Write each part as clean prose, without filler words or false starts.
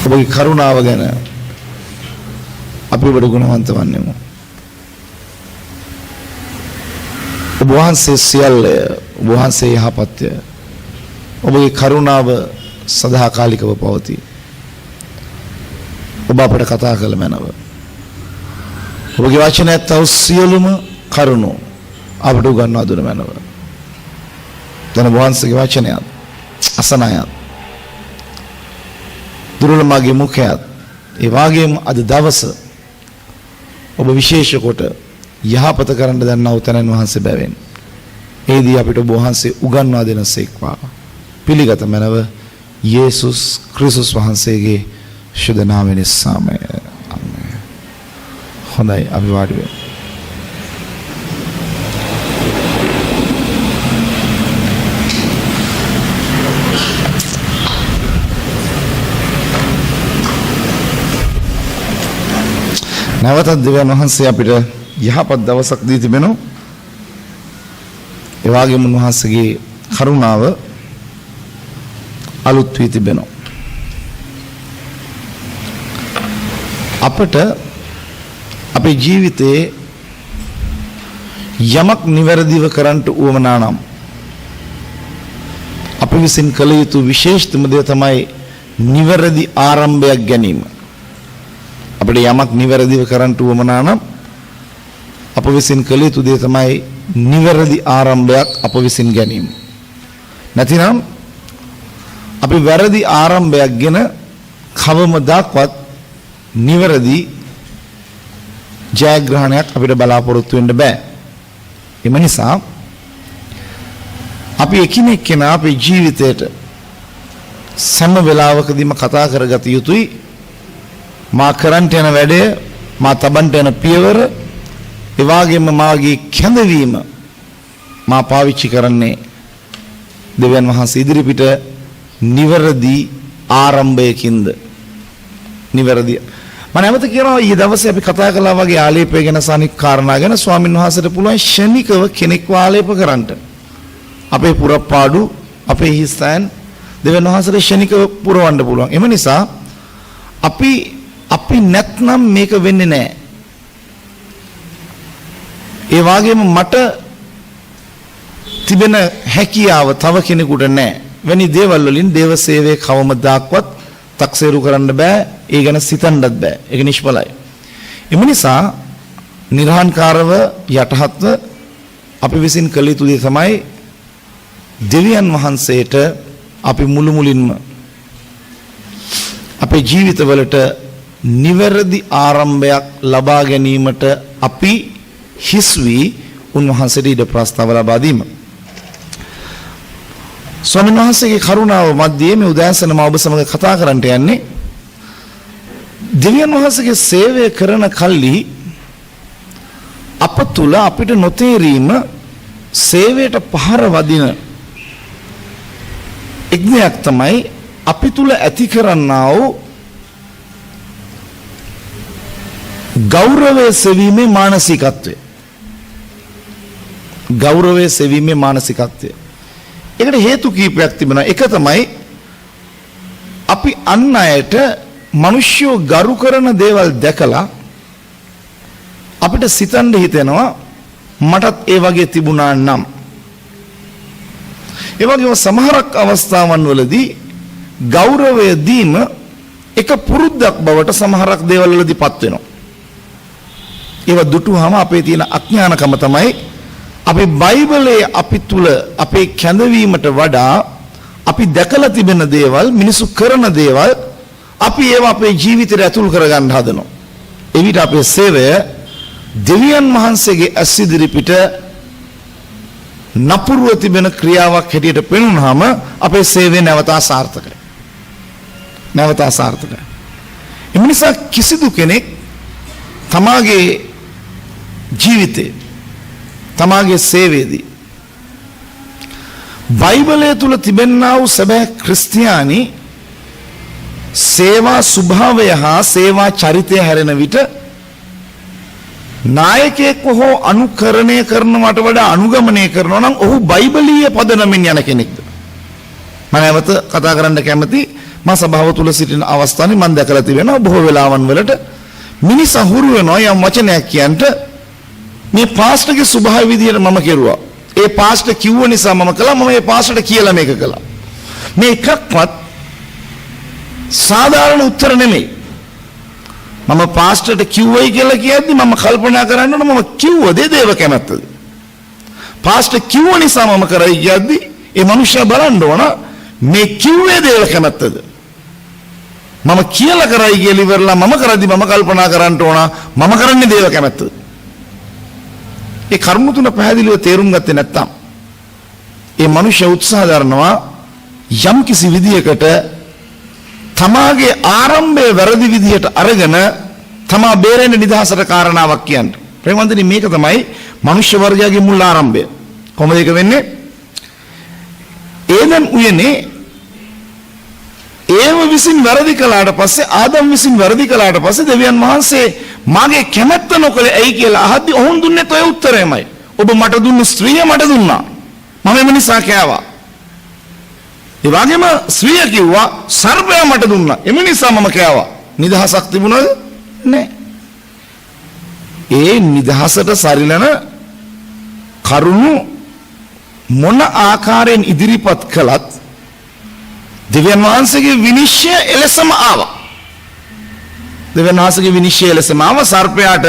ඔබගේ කරුණාව ගැන අපි ඔබට ගුණවන්ත වන්නෙමු. ඔබ වහන්සේ සියල්ලය, ඔබ වහන්සේ යහපත්ය. ඔබගේ කරුණාව සදාකාලිකව පවතී. ඔබ අපට කතා කළ මැනව. ඔබගේ වචනය ඇත්තව සියලුම කරුණු අපට උගන්වා දුන මැනව. දැන් ඔබ වහන්සේගේ වචනයත් අසනයත් දුර්ලභමගේ මුඛයත් ඒ වගේම අද දවස ඔබ විශේෂ කොට යහපත කරන්න දන්නා උතනන් වහන්සේ බැවෙන් ඒදී අපිට ඔබ වහන්සේ උගන්වා දෙනසේක්වා පිළිගත මැනව යේසුස් ක්‍රිස්තුස් වහන්සේගේ ශුද්ධ නාමයෙන් නිසාමය. ආමේන්. හොඳයි අපි වාඩි වෙමු. නැවතත් දෙවියන් වහන්සේ අපිට යහපත් දවසක් දී තිබෙනවා. ඒ වගේම උන්වහන්සේගේ කරුණාව අලුත් වී තිබෙනවා. අපට අපේ ජීවිතයේ යමක් නිවැරදිව කරන්නට උවමනා නම් අපි විසින් කළ යුතු විශේෂතම දේ තමයි නිවැරදි ආරම්භයක් ගැනීම. අපිට යමක් නිවැරදිව කරන්නට උවමනා නම් අප විසින් කළ යුතු දේ තමයි නිවැරදි ආරම්භයක් අප විසින් ගැනීම. නැතිනම් අපි වැරදි ආරම්භයක් ගෙන කවමදාවත් නිවැරදි ජයග්‍රහණයක් අපිට බලාපොරොත්තු වෙන්න බෑ. එම නිසා අපි එකිනෙක කෙනා අපේ ජීවිතයට සෑම වෙලාවකදීම කතා කරගත යුතුයි. මා කරන්ට යන වැඩය, මා තබන්ට යන පියවර, ඒ වගේම මාගේ කැඳවීම මා පාවිච්චි කරන්නේ දෙවියන් වහන්සේ ඉදිරිපිට නිවැරදි ආරම්භයකින්ද. නිවැරදි මම නැවත කියනවා ඊයේ දවසේ අපි කතා කළා වගේ ආලේපය ගැන සානික් කාරණා ගැන ස්වාමින් වහන්සේට පුළුවන් ශනිකව කෙනෙක්ව ආලේප කරන්නට. අපේ පුරප්පාඩු, අපේ හිස්තැන් දෙවියන් වහන්සේට ශනිකව පුරවන්න පුළුවන්. එම නිසා අපි නැත්නම් මේක වෙන්නේ නැහැ. ඒ වගේම මට තිබෙන හැකියාව තව කෙනෙකුට නැහැ. වෙනි දේවල් වලින් දේව සේවයේ කවමදාක්වත් තක්සේරු කරන්න බෑ. ඒ ගැන සිතන්නත් බෑ. ඒක නිෂ්ඵලයි. එම නිසා නිර්හාන්කාරව යටහත්ව අපි විසින් කළ යුතු දේ තමයි දෙවියන් වහන්සේට අපි මුළුමුලින්ම අපේ ජීවිතවලට නිවැරදි ආරම්භයක් ලබා ගැනීමට අපි හිස් වී උන්වහන්සේට ඉඩ ප්‍රස්තාව ලබා දීම. ස්වාමීන් වහන්සේගේ කරුණාව මැද්දේ මේ උදෑසන මා ඔබ සමග කතා කරන්නට යන්නේ දෙවියන් වහන්සේගේ සේවය කරන කල්ලි අප තුල අපිට නොතේරීම සේවයට පහර වදින එක්දයක් තමයි අපි තුල ඇති කරන්නා වූ ගෞරවය සෙවීමේ මානසිකත්වය. ගෞරවය සෙවීමේ මානසිකත්වය. ඒකට හේතු කීපයක් තිබෙනවා. එක තමයි අපි අන් අයට මිනිස්සු ගරු කරන දේවල් දැකලා අපිට සිතන්න හිතෙනවා මටත් ඒ වගේ තිබුණා නම්. ඒ වගේම සමහරක් අවස්ථාවන් වලදී ගෞරවය දීම එක පුරුද්දක් බවට සමහරක් දේවල් වලදීපත් වෙනවා. ඒව දුටුවාම අපේ තියෙන අඥානකම තමයි අපි බයිබලයේ අපි තුල අපේ කැඳවීමට වඩා අපි දැකලා තිබෙන දේවල්, මිනිසු කරන දේවල් අපි ඒවා අපේ ජීවිතයට ඇතුල් කරගන්න හදනවා. එවිට අපේ සේවය දෙවියන් වහන්සේගේ ඇස් ඉදිරිපිට නපුරුව තිබෙන ක්‍රියාවක් හැටියට පෙනුනහම අපේ සේවය නැවත අසාර්ථකයි. නැවත අසාර්ථකයි. එම නිසා කිසිදු කෙනෙක් තමාගේ ජීවිතේ තමාගේ සේවයේදී බයිබලය තුල තිබෙනා වූ සැබෑ ක්‍රිස්තියානි සේවා ස්වභාවය හා සේවා චරිතය හැරෙන විට නායකයෙක්ව හෝ අනුකරණය කරනවට වඩා අනුගමනය කරනවා නම් ඔහු බයිබලීය පදනමින් යන කෙනෙක්ද? මම නැවත කතා කරන්න කැමති මා සභාව තුල සිටින අවස්ථාවේ මම දැකලා තිබෙනවා බොහෝ වෙලාවන් වලට මිනිස් අහුරු වෙනවා යම් වචනයක් කියන්ට මේ පාස්ටර්ගේ ස්වභාව විදියට මම කෙරුවා. ඒ පාස්ටර් කිව්ව නිසා මම කළා. මම ඒ පාස්ටර්ට කියලා මේක කළා. මේ එකක්වත් සාධාරණ උත්තර නෙමෙයි. මම පාස්ටර්ට කිව්වයි කියලා කියද්දි මම කල්පනා කරන්න ඕන මම කිව්ව දේ දේව කැමැත්තද? පාස්ටර් කිව්ව නිසා මම කරයි කියද්දි ඒ මනුස්සයා බලන්න ඕන මේ කිව්වේ දේව කැමැත්තද? මම කියලා කරයි කියලා ඉවරලා මම කරද්දි මම කල්පනා කරන්න ඕන මම කරන්නේ දේව කැමැත්තද? ඒ කරුණු තුන පැහැදිලිව තේරුම් ගත්තේ නැත්නම් ඒ මනුෂ්‍ය උත්සාහ කරනවා යම් කිසි විදියකට තමාගේ ආරම්භය වැරදි විදියට අරගෙන තමා බේරෙන්න නිදහසට කාරණාවක් කියන්නේ. ප්‍රේමවන්තනි මේක තමයි මනුෂ්‍ය වර්ගයාගේ මුල් ආරම්භය. කොහොමද ඒක වෙන්නේ? ඒදන් උයනේ ඒව විසින් වැරදි කළාට පස්සේ ආදම් විසින් වැරදි කළාට පස්සේ දෙවියන් වහන්සේ මාගේ කැමැත්ත නොකළේ ඇයි කියලා අහද්දි ඔවුන් දුන්නේ ඔය උත්තරයමයි. ඔබ මට දුන්න ස්ත්‍රිය මට දුන්නා. මම එම නිසා කෑවා. ඒ වගේම ස්ත්‍රිය කිව්වා සර්පයා මට දුන්නා. එම නිසා මම කෑවා. නිදහසක් තිබුණාද? නැහැ. ඒ නිදහසට සරිලන කරුණු මොන ආකාරයෙන් ඉදිරිපත් කළත් දෙවියන් වහන්සේගේ විනිශ්චය එලෙසම ආවා. දෙවියන් වහන්සේගේ විනිශ්චය එලෙසම ආවා. සර්පයාට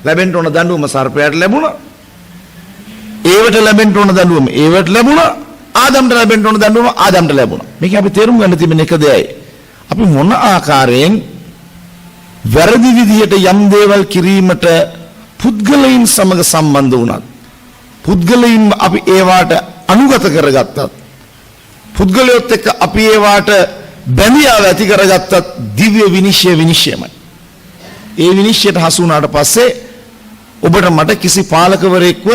ලැබෙන්න ඕන දඬුවම සර්පයාට ලැබුණා. ඒවට ලැබෙන්න ඕන දඬුවම ඒවට ලැබුණා. ආදම්ට ලැබෙන්න ඕන දඬුවම ආදම්ට ලැබුණා. මේක අපි තේරුම් ගන්න තිබෙන එක දෙයයි. අපි මොන ආකාරයෙන් වැරදි විදිහට යම් දේවල් කිරීමට පුද්ගලයන් සමග සම්බන්ධ වුණත් පුද්ගලයන් අපි ඒවට අනුගත කරගත්තත් පුද්ගලයොත් එක්ක අපි ඒවට බැඳියාව ඇති කරගත්තත් දිව්‍ය විනිශ්චයමයි. ඒ විනිශ්චයට හසු වුණාට පස්සේ ඔබට මට කිසි පාලකවරයෙක්ව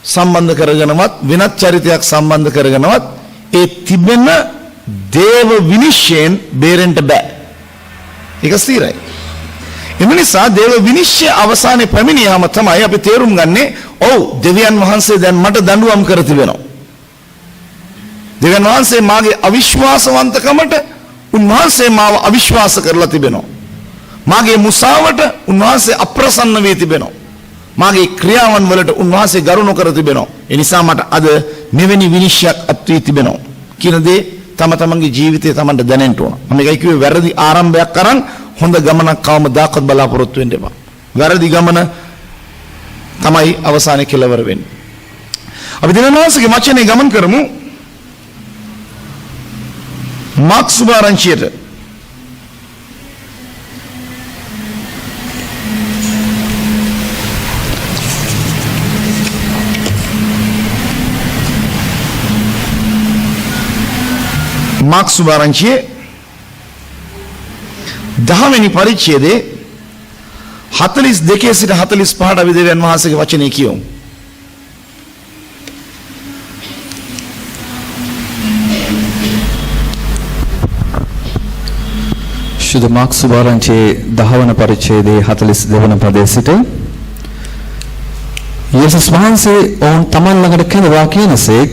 සම්බන්ධ කරගෙනවත් වෙනත් චරිතයක් සම්බන්ධ කරගෙනවත් ඒ තිබෙන දේව විනිශ්චයෙන් බේරෙන්න බෑ. ඒක ස්ථිරයි. එම නිසා දේව විනිශ්චය අවසානයේ පැමිණියාම තමයි අපි තේරුම් ගන්නේ ඔව් දෙවියන් වහන්සේ දැන් මට දඬුවම් කර තිබෙනවා. දෙවියන් වහන්සේ මාගේ අවිශ්වාසවන්තකමට උන්වහන්සේ මාව අවිශ්වාස කරලා තිබෙනවා. මාගේ මුසාවට උන්වහන්සේ අප්‍රසන්න වී තිබෙනවා. මාගේ ක්‍රියාවන් වලට උන්වහන්සේ ගරු නොකර තිබෙනවා. ඒ නිසා මට අද මෙවැනි විනිශ්චයක් අත්වී තිබෙනවා කියන දේ තම තමන්ගේ ජීවිතේ තමන්ට දැනෙන්න ඕන. මම ඒකයි කිව්වේ වැරදි ආරම්භයක් කරන් හොඳ ගමනක් කවමදාකවත් බලාපොරොත්තු වෙන්න එපා. වැරදි ගමන තමයි අවසානයේ කෙලවර වෙන්නේ. අපි දෙවියන්වහන්සේගේ වචනේ ගමන් කරමු. මාක් සුභාරංචියට මාක් සුභාරංචියේ 10 වෙනි පරිච්ඡේදයේ 42 සිට 45ට අපි දෙවියන් වහන්සේගේ වචනේ කියමු. शुद्ध मार्क सुबारंचे 10 වන පරිච්ඡේදයේ 42 වන පදයේ සිට යේසුස් වහන්සේ ඔවුන් තමන් ළඟට කැඳවා කියනසේක්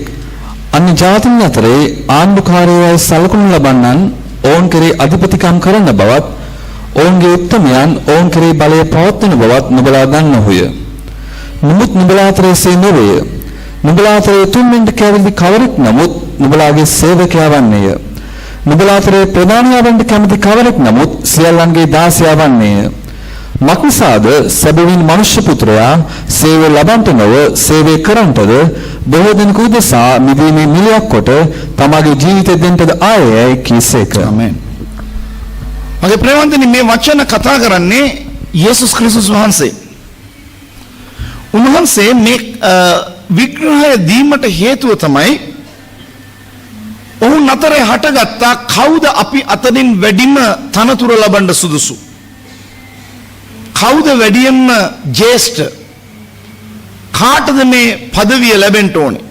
අන්‍ය ජාතීන් අතරේ ආණ්ඩුකාරයෝයි සලකුණු ලබන්නන් ඔවුන් කෙරේ අධිපතිකම් කරන බවත් ඔවුන්ගේ උත්තමයන් ඔවුන් කෙරේ බලය පවත්වන බවත් නුඹලා දන්නෝය. නමුත් නුඹලා අතරේ සේ නොවේ. නුඹලා අතරේ තුන්වෙනිට කැවිලි කවරෙක් නමුත් නුඹලාගේ සේවකයා වන්නේය. නුඹලා අතරේ ප්‍රධානියාවන්ට කැමති කවරෙක් නමුත් සියල්ලන්ගේ දාසයා වන්නේය. මක්නිසාද සැබවින් මනුෂ්‍ය පුත්‍රයා සේවය ලබන්ට නොව සේවය කරන්ටද බොහෝ දෙනෙකු උදෙසා මිදීමේ මිලයක් කොට තමාගේ ජීවිතය දෙන්නටද ආයේයි කීසේක. ආමෙන්. මගේ ප්‍රේමවන්තනි මේ වචන කතා කරන්නේ යේසුස් ක්‍රිස්තුස් වහන්සේ. උන්වහන්සේ මේ විග්‍රහය දීමට හේතුව තමයි ඔවුන් අතරේ හටගත්තා කවුද අපි අතරින් වැඩිම තනතුර ලබන්න සුදුසු? කවුද වැඩියෙන්ම ජේෂ්ඨ? කාටද මේ পদවිය ලැබෙන්න ඕනේ?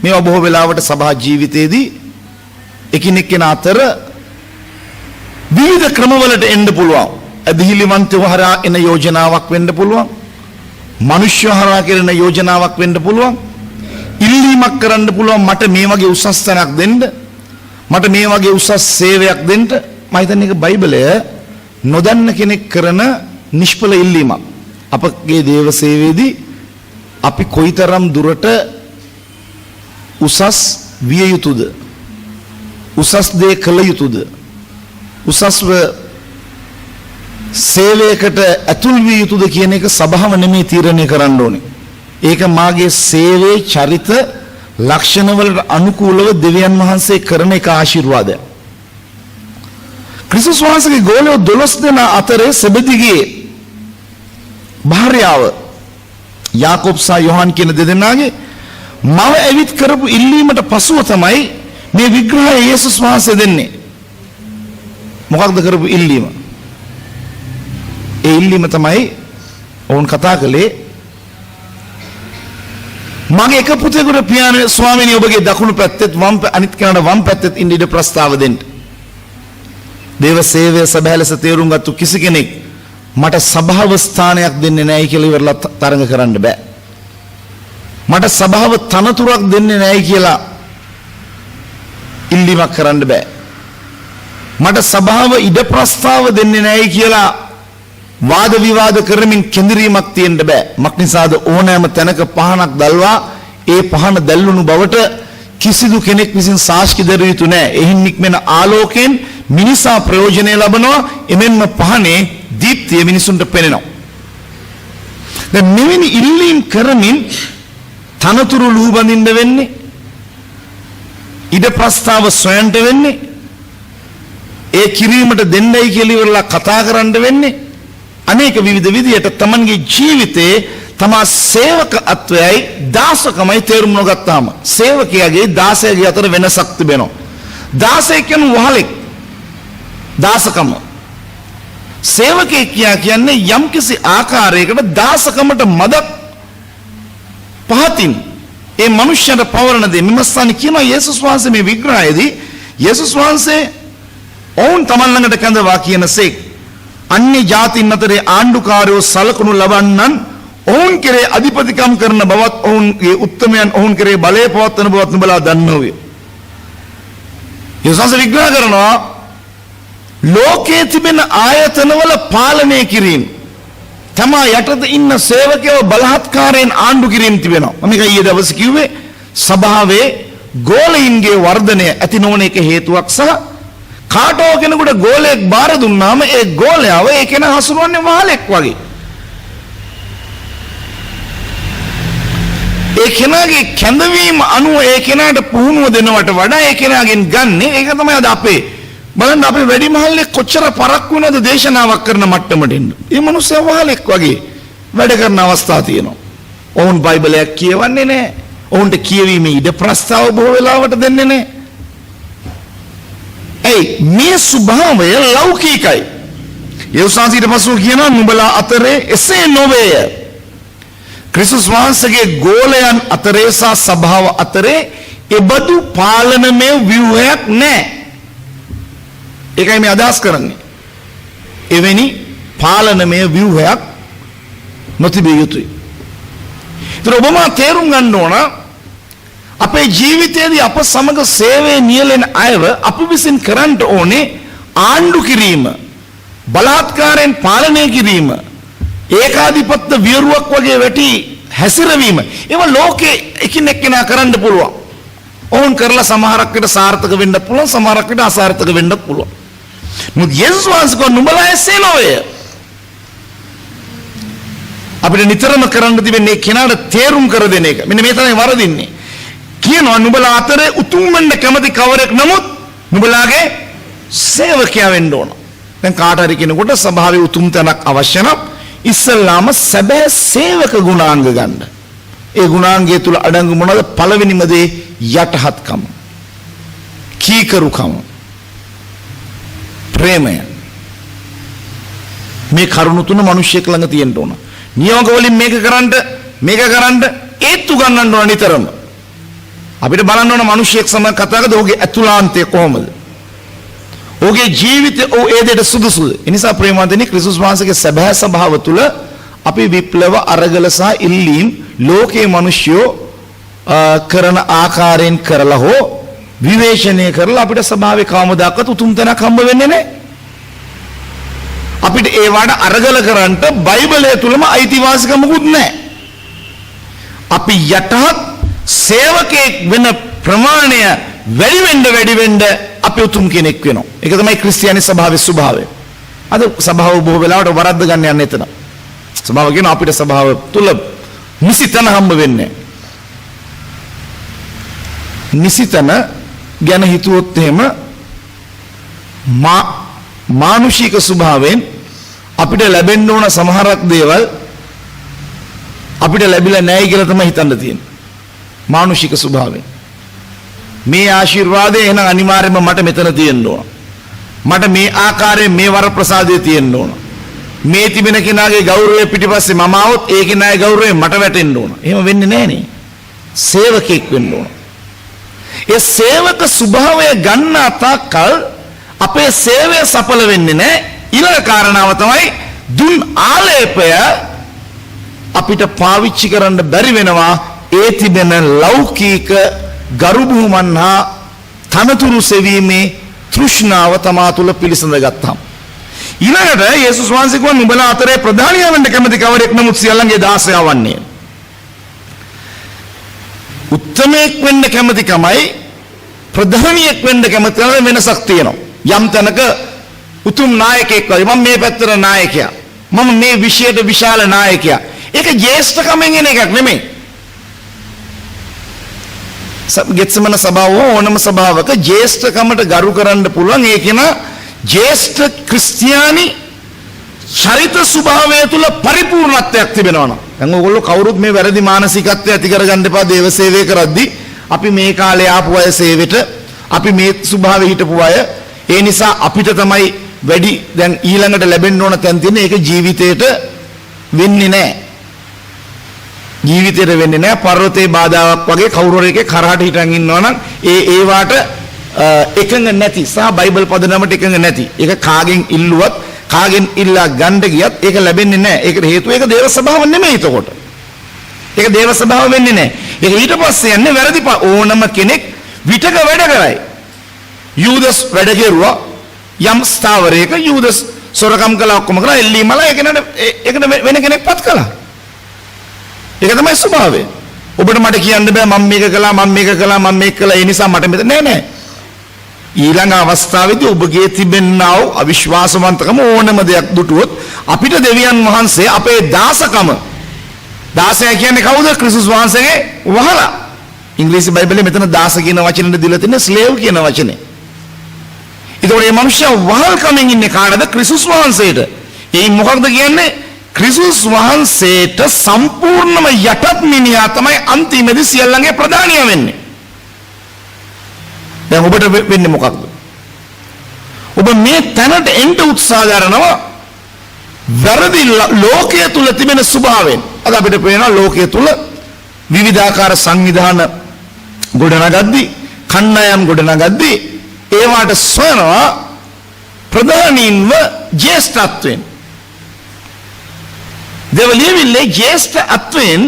මේවා බොහෝ වෙලාවට සභා ජීවිතයේදී එකිනෙක අතර විවිධ ක්‍රමවලට එන්න පුළුවන්. අධිහිලිවන්තව හරහා එන යෝජනාවක් වෙන්න පුළුවන්. මිනිස්සු හරහා කරන යෝජනාවක් වෙන්න පුළුවන්. ඉල්ලීමක් කරන්න පුළුවන් මට මේ වගේ උසස් තැනක් දෙන්න. මට මේ වගේ උසස් සේවයක් දෙන්න මම හිතන්නේ ඒක බයිබලය නොදන්න කෙනෙක් කරන නිෂ්ඵල ඉල්ලීමක්. අපගේ දේව සේවයේදී අපි කොයිතරම් දුරට උසස් විය යුතුද? උසස් දේ කළ යුතුද? උසස්ව සේවයකට ඇතුල් විය යුතුද කියන එක සභාව නෙමෙයි තීරණය කරන්න ඕනේ. ඒක මාගේ සේවයේ චරිත ලක්ෂණ වලට අනුකූලව දෙවියන් වහන්සේ කරන එක ආශිර්වාදයක්. ක්‍රිස්තුස් වහන්සේගේ ගෝලයෝ 12 දෙනා අතරේ සෙබෙදිගේ භාර්යාව යාකෝබ් සහ යොහන් කියන දෙදෙනාගේ මව ඇවිත් කරපු ඉල්ලීමට පසුව තමයි මේ විග්‍රහය යේසුස් වහන්සේ දෙන්නේ. මොකක්ද කරපු ඉල්ලීම? ඒ ඉල්ලීම තමයි ඔවුන් කතා කළේ මගේ එක පුතේකට පියාණන් ස්වාමීනි ඔබගේ දකුණු පැත්තෙත් අනිත් කෙනාට වම් පැත්තෙත් ඉන්න ඉඩ ප්‍රස්තාව දෙන්න. දේව සේවය සබහැ ලෙස තේරුම් ගත්තු කිසි කෙනෙක් මට සභාව ස්ථානයක් දෙන්නේ නැහැ කියලා ඉවරලා තරඟ කරන්න බෑ. මට සභාව තනතුරක් දෙන්නේ නැහැ කියලා ඉල්ලීමක් කරන්න බෑ. මට සභාව ඉඩ ප්‍රස්තාව දෙන්නේ නැහැ කියලා වාද විවාද කරමින් කෙඳිරීමක් තියෙන්න බෑ. මක්නිසාද ඕනෑම තැනක පහනක් දැල්වා ඒ පහන දැල්වුණු බවට කිසිදු කෙනෙක් විසින් සාක්ෂි දරිය යුතු නැහැ. එහින් නික්මෙන ආලෝකයෙන් මිනිසා ප්‍රයෝජනය ලබනවා. එමෙන්ම පහනේ දීප්තිය මිනිසුන්ට පෙනෙනවා. දැන් මෙවැනි ඉල්ලීම් කරමින් තනතුරු ලුහුබඳින්න වෙන්නේ, ඉඩ ප්‍රස්තාව සොයන්ට වෙන්නේ, ඒ කිරීමට දෙන්නයි කියලා ඉවරලා කතා කරන්න වෙන්නේ. අනේක විවිධ විදියට තමන්ගේ ජීවිතේ තමා සේවක අත්වයයි දාසකමයි තේරුම් නොගත්තාම සේවකයාගේ දාසයාගේ අතර වෙනසක් තිබෙනවා. දාසයෙක් කියන වහලෙක් දාසකම. සේවකයෙක් කියන්නේ යම්කිසි ආකාරයකට දාසකමට මදක් පහතින් ඒ මනුෂ්‍යයට පවරන දේ මෙමස්ථාන කියනවා යේසුස් වහන්සේ මේ විග්‍රහයේදී යේසුස් වහන්සේ ඔවුන් තමන් ළඟට කැඳවා කියනසේක් අන්‍ය ජාතීන් අතරේ ආණ්ඩුකාරයෝ සලකනු ලබන්නන් ඔවුන් කෙරේ අධිපතිකම් කරන බවත් ඔවුන්ගේ උත්තමයන් ඔවුන් කෙරේ බලය පවත්වන බවත් නුඹලා දන්නෝය. යේසුස් විග්‍රහ කරනවා ලෝකයේ තිබෙන ආයතනවල පාලනය කිරීම තමා යටතේ ඉන්න සේවකයෝ බලහත්කාරයෙන් ආණ්ඩු කිරීම තිබෙනවා. මම මේක ඊයේ දවසේ කිව්වේ සභාවේ ගෝලයින්ගේ වර්ධනය ඇති නොවන එක හේතුවක් සහ කාටෝ කෙනෙකුට ගෝලයක් බාර දුන්නාම ඒ ගෝලයාව ඒ කෙනා හසුරුවන්නේ වහලෙක් වගේ. ඒ කෙනාගේ කැඳවීම අනුව ඒ කෙනාට පුහුණුව දෙනවට වඩා ඒ කෙනාගෙන් ගන්නේ ඒක තමයි අද අපේ බලන්න අපේ වැඩිමහල්ලේ කොච්චර පරක් වුණාද දේශනාවක් කරන මට්ටමට එන්න. මේ මිනිස්සු වහලෙක් වගේ වැඩ කරන අවස්ථා තියෙනවා. ඔවුන් බයිබලයක් කියවන්නේ නැහැ. ඔවුන්ට කියවීමේ ඉඩ ප්‍රස්තාව බොහෝ වෙලාවට දෙන්නේ නැහැ. මේ ස්වභාවය ලෞකිකයි. යේසුස් ඊට පස්ව කියනවා නුඹලා අතරේ එසේ නොවේය. ක්‍රිස්තුස් වහන්සේගේ ගෝලයන් අතරේ සහ සභාව අතරේ එබඳු පාලනමය ව්‍යුහයක් නැහැ. ඒකයි මේ අදහස් කරන්නේ. එවැනි පාලනමය ව්‍යුහයක් නොතිබිය යුතුයි. ඒතර ඔබම තේරුම් ගන්න ඕන අපේ ජීවිතයේදී අප සමග සේවයේ නියැලෙන අයව අපි විසින් කරන්න ඕනේ ආණ්ඩු කිරීම, බලාත්කාරයෙන් පාලනය කිරීම, ඒකාධිපත්‍ය වියරුවක් වගේ වැටි හැසිරවීම. ඒවා ලෝකේ එකිනෙක කෙනා කරන්න පුළුවන්. ඕන් කරලා සමහරක් විට සාර්ථක වෙන්න පුළුවන්, සමහරක් විට අසාර්ථක වෙන්න පුළුවන්. මුත් යේසුස් වහන්සේ කෝ නුඹලා එසේ නොවේ. අපිට නිතරම කරන්න තිබෙන්නේ කෙනාට තේරුම් කර දෙන එක. මෙන්න මේ තමයි වරදින්නේ. කියනවා නුඹලා අතරේ උතුම් වෙන්න කැමති කවරෙක් නමුත් නුඹලාගේ සේවකයා වෙන්න ඕන. දැන් කාට හරි කෙනෙකුට සභාවේ උතුම් තැනක් අවශ්‍ය නම් ඉස්සල්ලාම සැබෑ සේවක ගුණාංග ගන්න. ඒ ගුණාංගය තුල අඩංගු මොනවද? පළවෙනිම දේ යටහත්කම, කීකරුකම, ප්‍රේමය. මේ කරුණු තුන මිනිස්සෙක් ළඟ තියෙන්න ඕන. නියෝග වලින් මේක කරන්න ඒත්තු ගන්නන්න ඕන නිතරම. අපිට බලන්න ඕන මිනිස්සෙක් සමග කතා කරද්දී ඔහුගේ අතුලාන්තය කොහොමද? ඔහුගේ ජීවිතය ඒ දෙයට සුදුසුද? ඒ නිසා ප්‍රේමවන්තනි ක්‍රිස්තුස් වහන්සේගේ සැබෑ ස්වභාව තුල අපි විප්ලව අරගල සහ ඉල්ලීම් ලෝකයේ මිනිස්සුયો කරන ආකාරයෙන් කරලා හෝ විවේචනය කරලා අපිට ස්වභාවයේ කවමදාකත් උතුම් තැනක් හම්බ වෙන්නේ නැහැ. අපිට ඒවට අරගල කරන්න බයිබලය තුලම අයිතිවාසිකමකුත් නැහැ. අපි යටහත් සේවකයෙක් වෙන ප්‍රමාණය වැඩි වෙන්න අපි උතුම් කෙනෙක් වෙනවා. ඒක තමයි ක්‍රිස්තියානි ස්වභාවය. අද ස්වභාව බොහෝ වෙලාවට වරද්ද ගන්න යන්නේ එතන. ස්වභාව කියන අපිට ස්වභාව තුල නිසිතන හම්බ වෙන්නේ. නිසිතන ගැන හිතුවොත් එහෙම මානුෂික ස්වභාවයෙන් අපිට ලැබෙන්න ඕන සමහරක් දේවල් අපිට ලැබිලා නැහැ කියලා තමයි හිතන්න තියෙන්නේ. මානුෂික ස්වභාවයෙන් මේ ආශිර්වාදය එහෙනම් අනිවාර්යයෙන්ම මට මෙතන තියෙන්න ඕන. මට මේ ආකාරයෙන් මේ වර ප්‍රසාදය තියෙන්න ඕන. මේ තිබෙන කෙනාගේ ගෞරවය පිටිපස්සේ මම આવොත් ඒ කෙනාගේ ගෞරවය මට වැටෙන්න ඕන. එහෙම වෙන්නේ නැහැ නේ. සේවකෙක් වෙන්න ඕන. ඒ සේවක ස්වභාවය ගන්න තාක්කල් අපේ සේවය සඵල වෙන්නේ නැහැ. ඊළඟ කාරණාව තමයි දුන් ආලේපය අපිට පාවිච්චි කරන්න බැරි වෙනවා. ඒ තිබෙන ලෞකික ගරු බුහුමන් හා තනතුරු සෙවීමේ තෘෂ්ණාව තමා තුළ පිළිසඳ ගත්තාම ඊළඟට යේසුස් වහන්සේ කිව්වා නුඹලා අතරේ ප්‍රධානියා වෙන්න කැමති කවරෙක් නමුත් සියල්ලන්ගේ දාසයා වන්නේ. උත්තමයෙක් වෙන්න කැමතිකමයි ප්‍රධානියෙක් වෙන්න කැමති වෙනසක් තියෙනවා. යම් තැනක උතුම් නායකයෙක් වගේ මම මේ පැත්තට නායකයා. මම මේ විෂයට විශාල නායකයා. ඒක ජේෂ්ඨකමෙන් එන එකක් නෙමෙයි. ගෙත්සමන සභාව ඕනම සභාවක ජේෂ්ඨකමට ගරු කරන්න පුළුවන් ඒ කියන ජේෂ්ඨ ක්‍රිස්තියානි චරිත ස්වභාවය තුල පරිපූර්ණත්වයක් තිබෙනවා නම් දැන් ඕගොල්ලෝ කවුරුත් මේ වැරදි මානසිකත්වය ඇති කරගන්න එපා. දේව සේවය කරද්දී අපි මේ කාලේ ආපු අය සේවෙට අපි මේ ස්වභාවයේ හිටපු අය ඒ නිසා අපිට තමයි වැඩි දැන් ඊළඟට ලැබෙන්න ඕන තැන් තියෙන ඒක ජීවිතේට වෙන්නේ නැහැ. ජීවිතේට වෙන්නේ නැහැ. පර්වතේ බාධාවක් වගේ කවුරු හරි එකේ කරහට හිටන් ඉන්නවනම් ඒ වාට එකඟ නැති සහ බයිබල් පදනමට එකඟ නැති. ඒක කාගෙන් ඉල්ලුවත් කාගෙන් ඉල්ලා ගන්න ගියත් ඒක ලැබෙන්නේ නැහැ. ඒකට හේතුව ඒක දේව ස්වභාව නෙමෙයි එතකොට. ඒක දේව ස්වභාව වෙන්නේ නැහැ. ඒක ඊට පස්සේ යන්නේ වැරදි ඕනම කෙනෙක් විතක වැඩ කරයි. යූදස් වැඩ කෙරුවා යම් ස්ථාවරයක යූදස් සොරකම් කළා ඔක්කොම කළා එල්ලීමල ඒකට වෙන කෙනෙක් පත් කළා. ඒක තමයි ස්වභාවය. ඔබට මට කියන්න බෑ මම මේක කළා මම මේක කළා මම මේක කළා ඒ නිසා මට මෙතන නෑ. ඊළඟ අවස්ථාවේදී ඔබගේ තිබෙනා වූ අවිශ්වාසවන්තකම ඕනම දෙයක් දුටුවොත් අපිට දෙවියන් වහන්සේ අපේ දාසකම දාසය කියන්නේ කවුද? ක්‍රිස්තුස් වහන්සේගේ වහලා. ඉංග්‍රීසි බයිබලයේ මෙතන දාස කියන වචනේ දීලා තියෙන ස්ලේව් කියන වචනේ. ඒතකොට මේ මිනිස්සු වහල්කමින් ඉන්නේ කාටද? ක්‍රිස්තුස් වහන්සේට. ඒ මොකක්ද කියන්නේ? ක්‍රිස්තුස් වහන්සේට සම්පූර්ණම යටත් මිනිහා තමයි අන්තිමේදී සියල්ලන්ගේ ප්‍රධානියා වෙන්නේ. දැන් ඔබට වෙන්නේ මොකක්ද? ඔබ මේ තැනට එන්න උත්සාහ කරනවා වැරදි ලෝකයේ තුල තිබෙන ස්වභාවයෙන්. අද අපිට පේනවා ලෝකයේ තුල විවිධාකාර සංවිධාන ගොඩනගද්දී කණ්ඩායම් ගොඩනගද්දී ඒවට සොයනවා ප්‍රධානීන්ව ජේෂ්ඨත්වයෙන්. දෙවලියවිල්ලේ ජේෂ්ඨත්වයෙන්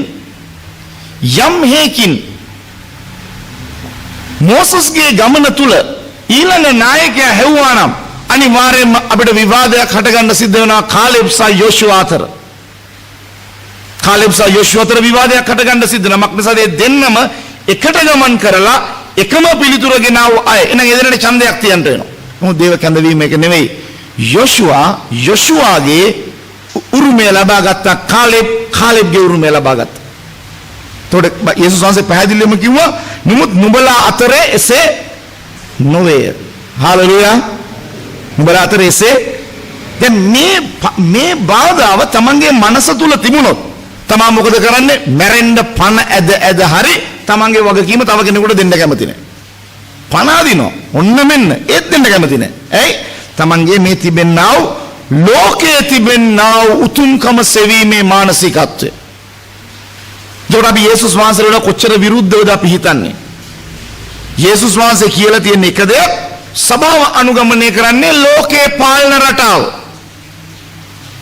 යම් හේකින් මෝසස්ගේ ගමන තුල ඊළඟ නායකයා හැවුවා නම් අනිවාර්යයෙන්ම අපිට විවාදයක් හටගන්න සිද්ධ වෙනවා කාලෙබ් සහ යෝෂුවා අතර. කාලෙබ් සහ යෝෂුවා අතර විවාදයක් හටගන්න සිද්ධ වෙනවා. මොකද ඒ දෙන්නම එකට ගමන් කරලා එකම පිළිතුර ගෙනාව අය. එහෙනම් ඒ දෙන්නට ඡන්දයක් තියන්න වෙනවා. මොකද දේව කැඳවීම එක නෙවෙයි. යෝෂුවාගේ උරුමය ලබා ගත්තා කාලෙබ්ගේ උරුමය ලබා ගත්තා. එතකොට යේසුස් වහන්සේ පැහැදිලිවම කිව්වා නමුත් නුඹලා අතරේ එසේ නොවේ. හාලෙලූයා. නුඹලා අතරේ එසේ දැන් මේ බාධාව තමන්ගේ මනස තුල තිබුණොත් තමා මොකද කරන්නේ? මැරෙන්න පණ ඇද හරි තමන්ගේ වගකීම තව කෙනෙකුට දෙන්න කැමති නැහැ. පණ අදිනවා. ඔන්න මෙන්න ඒත් දෙන්න කැමති නැහැ. ඇයි? තමන්ගේ මේ තිබෙනා වූ ලෝකයේ තිබෙනා වූ උතුම්කම සෙවීමේ මානසිකත්වය. ඒකට අපි යේසුස් වහන්සේට කොච්චර විරුද්ධවද අපි හිතන්නේ? යේසුස් වහන්සේ කියලා තියෙන එක දෙයක් සබාව අනුගමනය කරන්නේ ලෝකේ පාලන රටාව.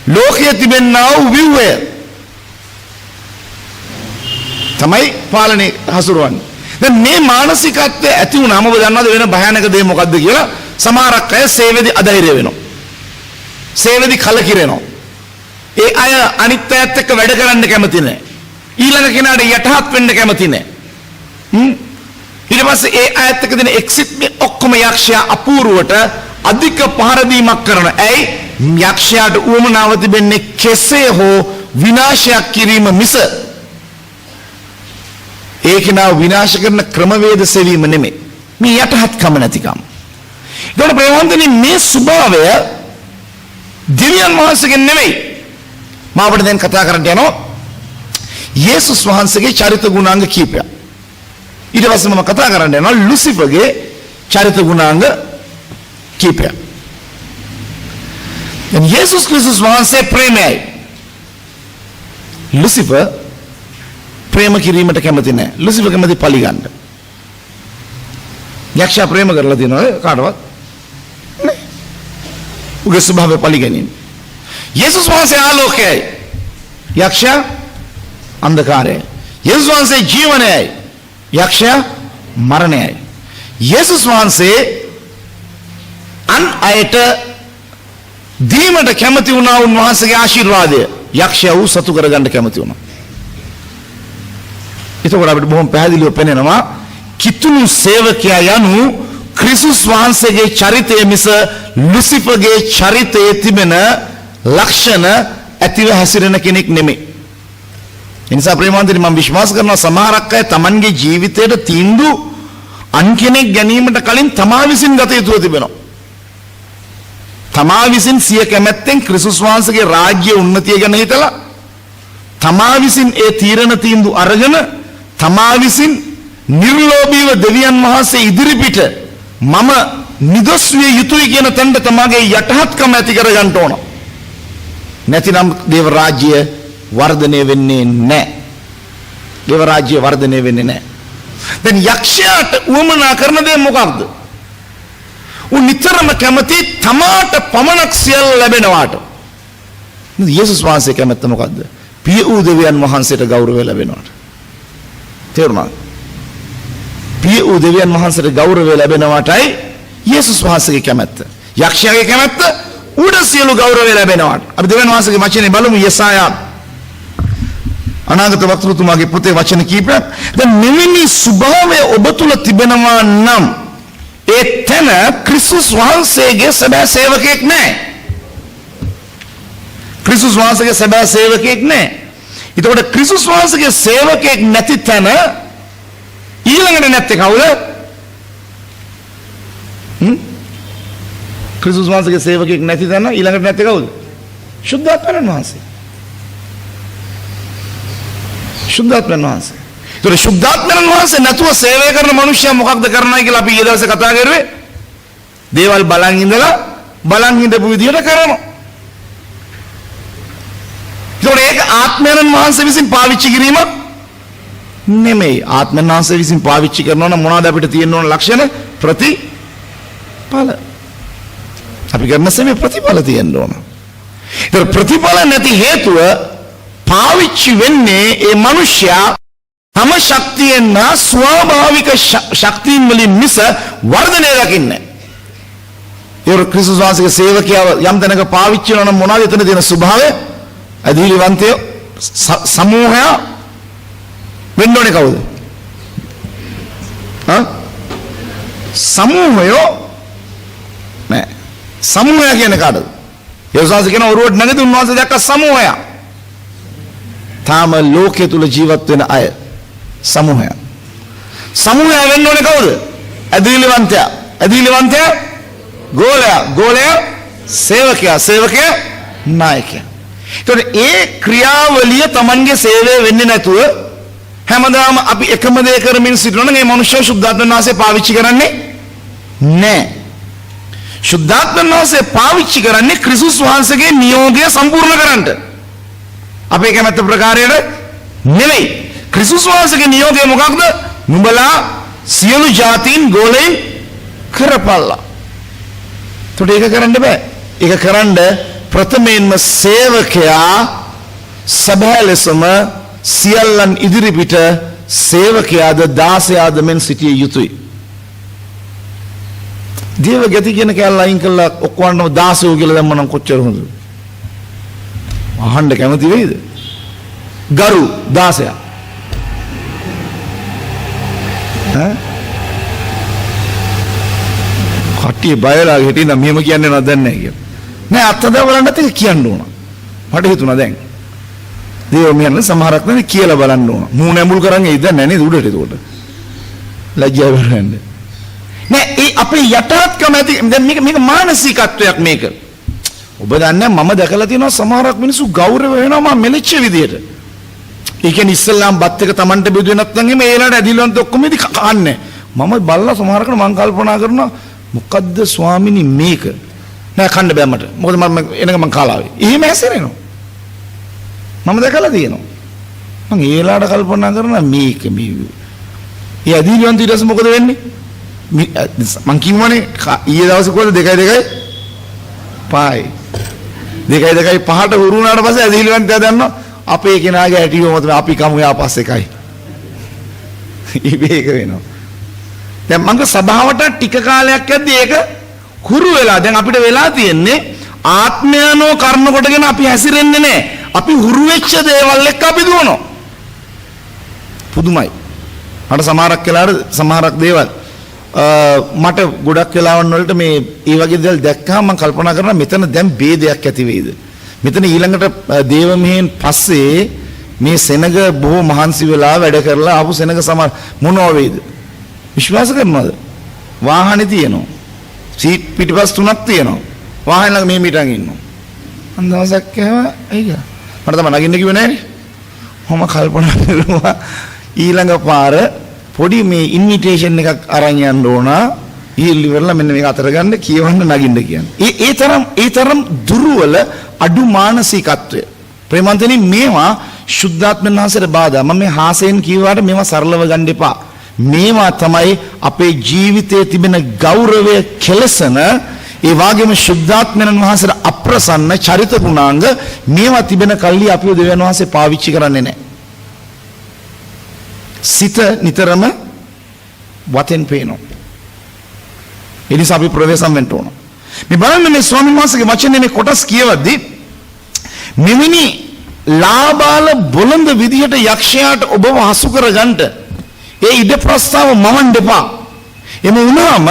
ලෝකයේ තිබෙනා වූ ව්‍යුහය තමයි පාලනය හසුරවන්නේ. දැන් මේ මානසිකත්වය ඇති වුණාම ඔබ දන්නවද වෙන භයානක දේ මොකද්ද කියලා? සමහරක් අය සේවෙදි අධෛර්ය වෙනවා. සේවෙදි කලකිරෙනවා. ඒ අය අනිත් අයත් එක්ක වැඩ කරන්න කැමති නැහැ. ඊළඟ කෙනාට යටහත් වෙන්න කැමති නැහැ. ඊට පස්සේ ඒ අයත් එක්ක දෙන එක්සිට් මේ ඔක්කොම යක්ෂයා අපූර්වට අධික පහර දීමක් කරන. ඇයි? යක්ෂයාට උවමනාව තිබෙන්නේ කෙසේ හෝ විනාශයක් කිරීම මිස ඒක නා විනාශ කරන ක්‍රමවේද සෙවීම නෙමෙයි. මේ යටහත්කම නැතිකම. ඒකට ප්‍රේමවන්තනි මේ ස්වභාවය දෙවියන් වහන්සේගෙන් නෙමෙයි. මම අපිට දැන් කතා කරන්න යනවා යේසුස් වහන්සේගේ චරිත ගුණාංග කීපයක්. ඊට පස්සේ මම කතා කරන්න යනවා ලුසිෆර්ගේ චරිත ගුණාංග කීපයක්. දැන් යේසුස් ක්‍රිස්තුස් වහන්සේ ප්‍රේමයයි. ලුසිෆර් ප්‍රේම කිරීමට කැමති නැහැ. ලුසිෆර් කැමති පලිගන්න. යක්ෂයා ප්‍රේම කරලා තියෙනවා කාටවත්? නෑ. උගේ ස්වභාවය පලිගැනීම. යේසුස් වහන්සේ ආලෝකයයි. යක්ෂයා අන්ධකාරයයි. යේසුස් වහන්සේ ජීවනයයි. යක්ෂයා මරණයයි. යේසුස් වහන්සේ අන් අයට දීමට කැමති වුණා උන්වහන්සේගේ ආශිර්වාදය. යක්ෂයා ඌ සතු කරගන්න කැමති වුණා. එතකොට අපිට බොහොම පැහැදිලිව පෙනෙනවා කිතුණු සේවකයා යනු ක්‍රිස්තුස් වහන්සේගේ චරිතය මිස ලුසිෆර්ගේ චරිතයේ තිබෙන ලක්ෂණ ඇතිව හැසිරෙන කෙනෙක් නෙමෙයි. ඒ නිසා ප්‍රේමවන්තනි මම විශ්වාස කරනවා සමහරක් අය Tamanගේ ජීවිතයට තීන්දුව අන් කෙනෙක් ගැනීමට කලින් තමා විසින් ගත යුතුව තිබෙනවා. තමා විසින් සිය කැමැත්තෙන් ක්‍රිස්තුස් වහන්සේගේ රාජ්‍ය උන්නතිය ගැන හිතලා තමා විසින් ඒ තීරණ තීන්දුව අරගෙන තමා විසින් නිර්ලෝභීව දෙවියන් වහන්සේ ඉදිරිපිට මම නිදොස් විය යුතුයි කියන තැනට තමාගේ යටහත්කම ඇති කර ගන්න ඕන. නැතිනම් දේව රාජ්‍ය වර්ධනය වෙන්නේ නැහැ. දේව රාජ්‍ය වර්ධනය වෙන්නේ නැහැ. දැන් යක්ෂයාට උවමනා කරන දේ මොකක්ද? උන් නිතරම කැමති තමාට පමණක් සියල්ල ලැබෙනවාට. යේසුස් වහන්සේ කැමැත්ත මොකද්ද? පිය වූ දෙවියන් වහන්සේට ගෞරවය ලැබෙනවාට. තේරුණාද? පිය වූ දෙවියන් වහන්සේට ගෞරවය ලැබෙනවාටයි යේසුස් වහන්සේගේ කැමැත්ත. යක්ෂයාගේ කැමැත්ත උඩ සියලු ගෞරවය ලැබෙනවාට. අපි දෙවියන් වහන්සේගේ වචනේ බලමු යෙසායා අනාගත වක්තෘතුමාගේ පොතේ වචන කීපයක්. දැන් මෙවැනි ස්වභාවය ඔබ තුල තිබෙනවා නම් ඒ තැන ක්‍රිස්තුස් වහන්සේගේ සැබෑ සේවකයෙක් නැහැ. ක්‍රිස්තුස් වහන්සේගේ සැබෑ සේවකයෙක් නැහැ. එතකොට ක්‍රිස්තුස් වහන්සේගේ සේවකයෙක් නැති තැන ඊළඟට නැත්තේ කවුද? ක්‍රිස්තුස් වහන්සේගේ සේවකයෙක් නැති තැන ඊළඟට නැත්තේ කවුද? ශුද්ධාත්මයන් වහන්සේ. ශුද්ධාත්මයන් වහන්සේ. ඒතර ශුද්ධාත්මයන් වහන්සේ නැතුව සේවය කරන මිනිස්සයා මොකක්ද කරන්නයි කියලා අපි ඊයේ දවසේ කතා කරුවේ. දේවල් බලන් ඉඳලා බලන් හිටපු විදියට කරනවා. ඒතර ඒක ආත්මයන් වහන්සේ විසින් පාවිච්චි කිරීම නෙමෙයි. ආත්මයන් වහන්සේ විසින් පාවිච්චි කරනවා නම් මොනවද අපිට තියෙන්න ඕන ලක්ෂණ? ප්‍රතිඵල. අපි කරන සේවයේ ප්‍රතිඵල තියෙන්න ඕන. ඒතර ප්‍රතිඵල නැති හේතුව පාවිච්චි වෙන්නේ ඒ මිනිසයා තම ශක්තියෙන් නා ස්වාභාවික ශක්තියින් වලින් මිස වර්ධනය දකින්නේ. ඒ ක්‍රිස්තුස් වහන්සේගේ සේවකයව යම් තැනක පාවිච්චි කරන නම් මොනවද එතන තියෙන ස්වභාවය? අධිලිවන්තය සමූහය වෙන්න ඕනේ කවුද? සමූහය නෑ. සමූහය කියන්නේ කාටද? යෝසාස කියන ඔරුවට නැගිට උන්වහන්සේ දැක්ක සමූහය. තාම ලෝකයේ තුල ජීවත් වෙන අය සමූහය. සමූහය වෙන්න ඕනේ කවුද? ඇදහිලිවන්තයා. ඇදහිලිවන්තයා ගෝලයා. ගෝලයා සේවකයා. සේවකයා නායකයා. ඒතකොට ඒ ක්‍රියාවලිය Tamanගේ සේවය වෙන්නේ නැතුව හැමදාම අපි එකම දේ කරමින් සිටිනවා නම් ඒ මනුෂ්‍ය ශුද්ධාත්මයන් වහන්සේ පාවිච්චි කරන්නේ නැහැ. ශුද්ධාත්මයන් වහන්සේ පාවිච්චි කරන්නේ ක්‍රිස්තුස් වහන්සේගේ නියෝගය සම්පූර්ණ කරන්නට. අපේ කැමැත්ත ප්‍රකාරයට නෙමෙයි. ක්‍රිස්තුස් වහන්සේගේ නියෝගය මොකක්ද? නුඹලා සියලු ජාතීන් ගෝලයෙන් කරපල්ලා. ඒකට ඒක කරන්න බෑ. ඒක කරන්න ප්‍රථමයෙන්ම සේවකයා සබෑ ලෙසම සියල්ලන් ඉදිරිපිට සේවකයාද දාසයාද මෙන් සිටිය යුතුයි. දේව ගති කියන කැලල අයින් කළා ඔක්කොම දාසයෝ කියලා දැම්මනම් කොච්චර හොඳද? අහන්න කැමති වෙයිද? ගරු දාසයා. කට්ටිය බයලා හිටින්න මෙහෙම කියන්නේ නැවද නැහැ කියලා. නෑ අත්දැක බලන්නත් ඒක කියන්න ඕන. මට හිතුණා දැන්. දේව මියන්න සමහරක් නෙවෙයි කියලා බලන්න ඕන. මූණ ඇඹුල් කරන් ඉඳන් නැහැ නේද උඩට ඒකට. ලැජ්ජාව වෙන්නේ. නෑ ඒ අපේ යටාත්කම ඇති දැන් මේක මානසිකත්වයක් මේක. ඔබ දන්නේ මම දැකලා තියෙනවා සමහරක් මිනිස්සු ගෞරව වෙනවා මම මෙලෙච්ච විදියට. ඒ කියන්නේ ඉස්ලාම් බත් එක Tamanට බෙදුවේ නැත්නම් එමේ ඒලාට ඇදිලොන්ට ඔක්කොම ඉදි කන්නේ. මම බලලා සමහරකට මම කල්පනා කරනවා මොකද්ද ස්වාමිනී මේක? නෑ කන්න බෑ මට. මොකද මම එනක මං කාලාවේ. එහෙම හැසිරෙනවා. මම දැකලා තියෙනවා. මං ඒලාට කල්පනා කරනවා මේක මේ. ඒ ඇදිලොන්ට ඊට පස්සේ මොකද වෙන්නේ? මං කිව්වනේ ඊයේ දවසේ කොහොමද 2:2 5යි 2:2 5ට හුරු වුණාට පස්සේ ඇදිලොන්ට දන්නවා අපේ කෙනාගේ ඇටියෝ මත අපි කමු යා පස්සේ එකයි. ඉබේක වෙනවා. දැන් මංග සභාවට ටික කාලයක් යද්දී ඒක හුරු වෙලා දැන් අපිට වෙලා තියෙන්නේ ආත්මයනෝ කර්ම කොටගෙන අපි හැසිරෙන්නේ නැහැ. අපි හුරු වෙච්ච දේවල් එක්ක අපි දුවනවා. පුදුමයි. මට සමහරක් දේවල් මට ගොඩක් වෙලාවන් වලට මේ ඒ වගේ දේවල් දැක්කම මම කල්පනා කරනවා මෙතන දැන් ભેදයක් ඇති වෙයිද? මෙතන ඊළඟට දේව මෙහෙන් පස්සේ මේ සෙනග බොහෝ මහන්සි වෙලා වැඩ කරලා ආපු සෙනග සමහර මොනවා වෙයිද? විශ්වාස කරනවද? වාහනේ තියෙනවා. සීට් පිටිපස් 3ක් තියෙනවා. වාහන ළඟ මේ මිටන් ඉන්නවා. මම දවසක් කෑවා ඒක. මට තමයි නගින්න කිව්වේ නෑනේ. මම කල්පනා කරුවා ඊළඟ පාර පොඩි මේ ඉන්විටේෂන් එකක් අරන් යන්න ඕන. ඊළිවරලා මෙන්න මේක අතර ගන්න කියවන්න නගින්න කියන්නේ. ඒ තරම් දුර්වල අඩු මානසිකත්වය. ප්‍රේමන්තනි මේවා සුද්ධාත්මයන් වහන්සේට බාධා. මම මේ හාසයෙන් කියවාට මේවා සරලව ගන්න එපා. මේවා තමයි අපේ ජීවිතයේ තිබෙන ගෞරවය කෙලසන ඒ වගේම සුද්ධාත්මයන් වහන්සේට අප්‍රසන්න චරිත ගුණාංග මේවා තිබෙන කල්ලි අපිව දෙවියන් වහන්සේ පාවිච්චි කරන්නේ නැහැ. සිත නිතරම වතෙන් පේනවා. ඒ නිසා අපි ප්‍රවේශම් වෙන්න ඕන. මේ බලන්න මේ ස්වාමීන් වහන්සේගේ වචනේ මේ කොටස් කියවද්දී මෙවැනි ලාබාල බොළඳ විදියට යක්ෂයාට ඔබව හසු කරගන්නට ඒ ඉඩ ප්‍රස්තාව මවන්න දෙපා. එමු වුණාම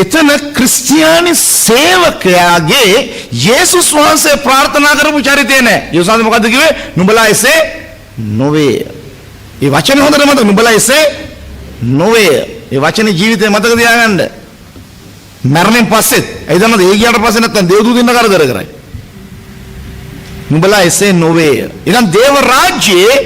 එතන ක්‍රිස්තියානි සේවකයාගේ යේසුස් වහන්සේ ප්‍රාර්ථනා කරපු චරිතය නෑ. යේසුස් වහන්සේ මොකද්ද කිව්වේ? නුඹලා එසේ නොවේ. ඒ වචනේ හොඳට මතක නුඹලා එසේ නොවේ. ඒ වචනේ ජීවිතේ මතක තියාගන්න. මරණයෙන් පස්සෙත් ඒ දන්නද ඒ ගියාට පස්සේ නැත්තම් දේවදූතින් කරදර කරයි. නුඹලා එසේ නොවේ. ඉතින් දේව රාජ්‍යයේ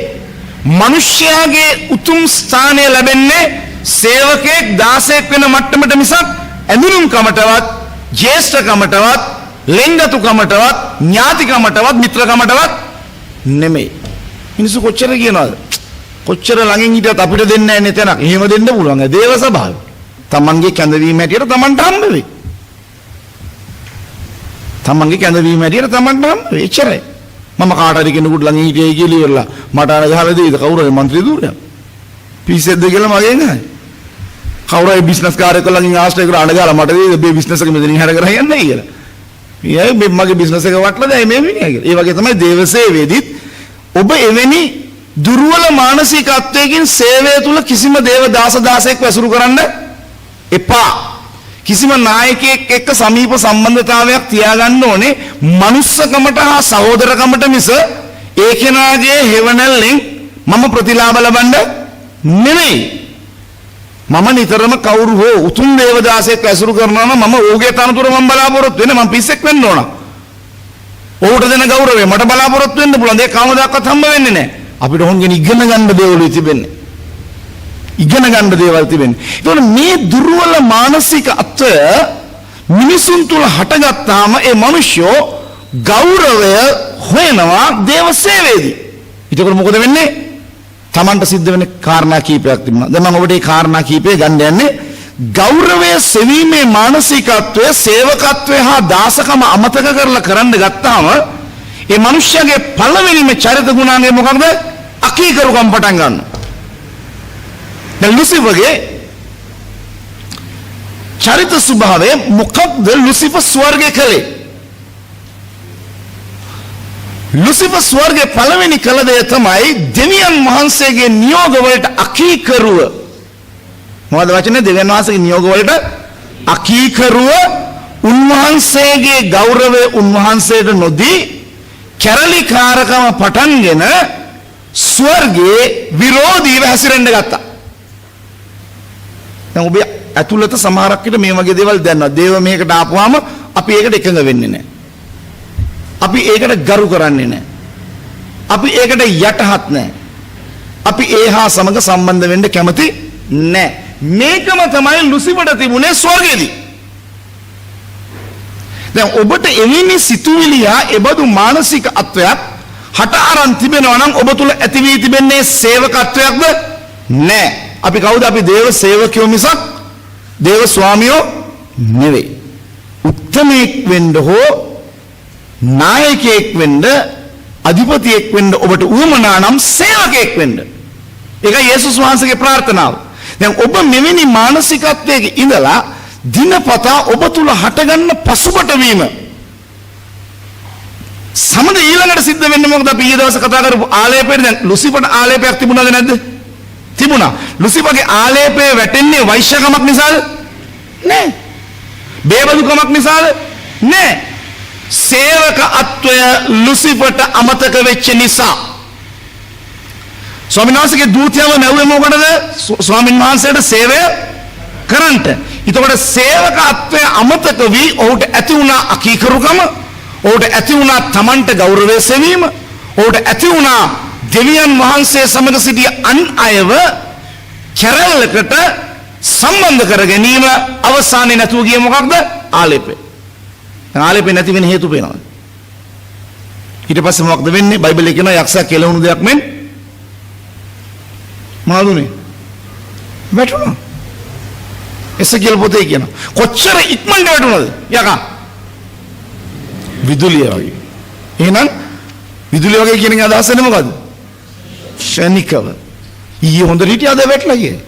මිනිස්යාගේ උතුම් ස්ථානය ලැබෙන්නේ සේවකෙක් දාසයෙක් වෙන මට්ටමට මිසක් ඇඳුම් කමටවත් ජේෂ්ඨ කමටවත් ලෙන්ගතු කමටවත් ඥාති කමටවත් මිත්‍ර කමටවත් නෙමෙයි. මිනිස්සු කොච්චර කියනවාද? කොච්චර ළඟින් හිටියත් අපිට දෙන්නේ නැහැ නේ තැනක්. එහෙම දෙන්න පුළුවන්. දේව සභාව. තමන්ගේ කැඳවීම හැටියට තමන්ට හම්බ වෙයි. තමන්ගේ කැඳවීම හැටියට තමන්ට හම්බ වෙයි. එච්චරයි. මම කාට හරි කෙනෙකුට ළඟින් හිටියයි කියලා ඉවරලා මට අර ගහලා දෙයිද කවුරු හරි മന്ത്രി දූරයක්. පිස්සෙද්ද කියලා මගේ නෑ. කවුරු හරි බිස්නස් කාර්යයක් ළඟින් ආශ්‍රය කරලා අඬ ගාලා මට දෙයිද මේ බිස්නස් එක මෙතනින් හැර කරා යන්නේ කියලා. ඊයේ මේ මගේ බිස්නස් එක වටලා දැයි මේ මිනිහා කියලා. ඒ වගේ තමයි දේව සේවයේදීත් ඔබ එවැනි දුර්වල මානසිකත්වයකින් සේවය තුල කිසිම දේව දාසයෙක් වැසුරු කරන්න එපා. කිසිම නායකයෙක් එක්ක සමීප සම්බන්ධතාවයක් තියාගන්න ඕනේ මනුස්සකමට හා සහෝදරකමට මිස ඒ කෙනාගේ හේවණල්ලෙන් මම ප්‍රතිලාභ ලබන්න නෙමෙයි. මම නිතරම කවුරු හෝ උතුම් දේවදාසයෙක් ඇසුරු කරනවා නම් මම ඕගේ තනතුර මම බලාපොරොත්තු වෙන්නේ මම පිස්සෙක් වෙන්න ඕන. ඔහුට දෙන ගෞරවය මට බලාපොරොත්තු වෙන්න පුළුවන්. ඒක කවදාවත් හම්බ වෙන්නේ නැහැ. අපිට හොන්ගෙන ඉගෙන ගන්න දේවල් තිබෙන්නේ. ඉගෙන ගන්න දේවල් තිබෙන්නේ. ඒතකොට මේ දුර්වල මානසික අත්වය මිනිසුන් තුල හටගත්තාම ඒ මිනිස්සෝ ගෞරවය හොයනවා දේව සේවයේදී. ඒකවල මොකද වෙන්නේ? Tamanට සිද්ධ වෙන කාරණා කීපයක් තිබුණා. දැන් මම ඔබට ඒ කාරණා කීපය ගන්න යන්නේ. ගෞරවය සෙවීමේ මානසිකත්වය සේවකත්වය හා දාසකම අමතක කරලා කරන්න ගත්තාම ඒ මිනිස්යාගේ පළවෙනිම චරිත ගුණාංගය මොකක්ද? අකීකරුකම් පටන් ගන්නවා. දැන් ලුසිෆර්ගේ චරිත ස්වභාවය මොකක්ද ලුසිෆර් ස්වර්ගයේ කළේ? ලුසිෆර් ස්වර්ගයේ පළවෙනි කළ දේ තමයි දෙවියන් වහන්සේගේ නියෝග වලට අකීකරුව. මොකද වචනේ දෙවියන් වහන්සේගේ නියෝග වලට අකීකරුව උන්වහන්සේගේ ගෞරවය උන්වහන්සේට නොදී කැරලිකාරකම පටන්ගෙන ස්වර්ගයේ විරෝධීව හැසිරෙන්න ගත්තා. දැන් ඔබ ඇතුළත සමහරක් විට මේ වගේ දේවල් දැනනවා. දේව මේකට ආපුවාම අපි ඒකට එකඟ වෙන්නේ නැහැ. අපි ඒකට ගරු කරන්නේ නැහැ. අපි ඒකට යටහත් නැහැ. අපි ඒහා සමග සම්බන්ධ වෙන්න කැමති නැහැ. මේකම තමයි ලුසිෆර්ට තිබුණේ ස්වර්ගයේදී. දැන් ඔබට එවැනි සිතුවිලි හා එබඳු මානසික අත්වයක් හට අරන් තිබෙනවා නම් ඔබ තුල ඇති වී තිබෙන්නේ සේවකත්වයක්ද? නැහැ. අපි කවුද? අපි දේව සේවකයෝ මිසක් දේව ස්වාමියෝ නෙවෙයි. උත්තමයෙක් වෙන්න හෝ නායකයෙක් වෙන්න අධිපතියෙක් වෙන්න ඔබට උවමනා නම් සේවකයෙක් වෙන්න. ඒකයි යේසුස් වහන්සේගේ ප්‍රාර්ථනාව. දැන් ඔබ මෙවැනි මානසිකත්වයක ඉඳලා දිනපතා ඔබ තුල හටගන්න පසුබට වීම සමද ඊළඟට සිද්ධ වෙන්නේ මොකද? අපි ඊයේ දවසේ කතා කරපු ආලේපයට දැන් ලුසිෆර්ට ආලේපයක් තිබුණාද නැද්ද? තිබුණා. ලුසිෆර්ගේ ආලේපය වැටෙන්නේ වෛශ්‍යකමක් නිසාද? නෑ. බේබදුකමක් නිසාද? නෑ. සේවක අත්වය ලුසිෆර්ට අමතක වෙච්ච නිසා. ස්වාමීන් වහන්සේගේ දූතයව නැවුවේ මොකටද? ස්වාමීන් වහන්සේට සේවය කරන්නට. එතකොට සේවක අත්වය අමතක වී ඔහුට ඇති වුණා අකීකරුකම, ඔහුට ඇති වුණා තමන්ට ගෞරවය සෙවීම, ඔහුට ඇති වුණා දෙවියන් වහන්සේ සමග සිටිය අන් අයව කැරල්ලකට සම්බන්ධ කර ගැනීම අවසානයේ නැතුව ගියේ මොකක්ද? ආලේපය. ආලේපය නැති වෙන හේතු පේනවා. ඊට පස්සේ මොකක්ද වෙන්නේ? බයිබලයේ කියනවා යක්ෂයා කෙලවුණු දෙයක් මෙන් මාළුනේ වැටුණා. එසකියල් පොතේ කියනවා කොච්චර ඉක්මනට වැටුණාද යකා? විදුලිය වගේ. එහෙනම් විදුලිය වගේ කියන එක අදහස් වෙන්නේ මොකද්ද? ශනිකව. ඊයේ හොඳට හිටියා අද වැටලා ගියේ.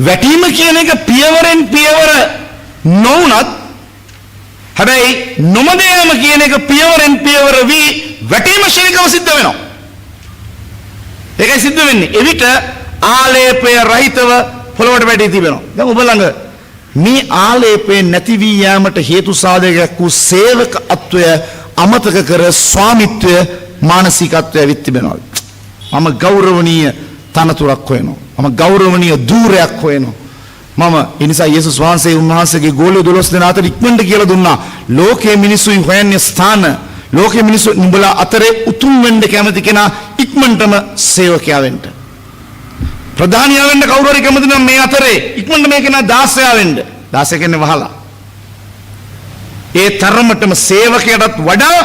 වැටීම කියන එක පියවරෙන් පියවර නොවුනත් හැබැයි නොමදේම කියන එක පියවරෙන් පියවර වී වැටීම ශනිකව සිද්ධ වෙනවා. ඒකයි සිද්ධ වෙන්නේ. එවිට ආලේපය රහිතව පොළොවට වැටී තිබෙනවා. දැන් ඔබ ළඟ මේ ආලේපේ නැති වී යාමට හේතු සාධකයක් වූ සේවක අත්වය අමතක කර ස්වාමිත්වය මානසිකත්වය විත් තිබෙනවා. මම ගෞරවනීය තනතුරක් හොයනවා. මම ගෞරවනීය ධූරයක් හොයනවා. මම ඒ නිසා යේසුස් වහන්සේ උන්වහන්සේගේ ගෝලිය 12 දෙනා අතර ඉක්මනට කියලා දුන්නා. ලෝකයේ මිනිස්සුයි හොයන්නේ ස්ථාන. ලෝකයේ මිනිස්සු නුඹලා අතරේ උතුම් වෙන්න කැමති කෙනා ඉක්මනටම සේවකයා වෙන්න. ප්‍රධානියා වෙන්න කවුරු හරි කැමති නම් මේ අතරේ ඉක්මනට මේ කෙනා දාසයා වෙන්න. දාසයා කියන්නේ වහලා. ඒ තරමටම සේවකයටත් වඩා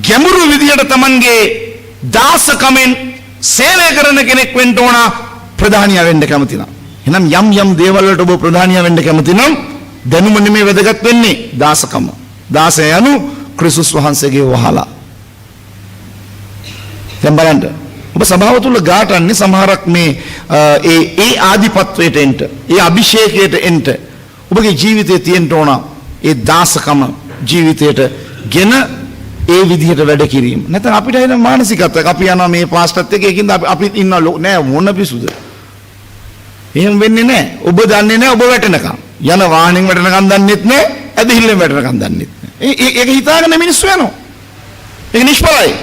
ගැඹුරු විදියට Tamanගේ දාසකමෙන් සේවය කරන කෙනෙක් වෙන්න ඕන ප්‍රධානියා වෙන්න කැමති නම්. එහෙනම් යම් දේවල් වලට ඔබ ප්‍රධානියා වෙන්න කැමති නම් දැනුම නෙමෙයි වැදගත් වෙන්නේ දාසකම. දාසය යනු ක්‍රිස්තුස් වහන්සේගේ වහලා. දැන් බලන්න ඔබ සභාව තුල ගාටන්නේ සමහරක් මේ ඒ ආධිපත්වයට එන්න, ඒ අභිෂේකයට එන්න ඔබගේ ජීවිතයේ තියෙන්න ඕන ඒ දාසකම ජීවිතයට ගෙන ඒ විදිහට වැඩ කිරීම. නැත්නම් අපිට එන මානසිකත්වයක් අපි යනවා මේ පාස්ටර්ත් එක්ක ඒකින්ද අපි ඉන්න නෑ මොන පිසුද. එහෙම වෙන්නේ නෑ. ඔබ දන්නේ නෑ ඔබ වැටෙනකම්. යන වාහනෙන් වැටෙනකම් දන්නෙත් නෑ, ඇදහිල්ලෙන් වැටෙනකම් දන්නෙත් නෑ. ඒක හිතාගෙන මිනිස්සු යනවා. ඒක නිෂ්ඵලයි.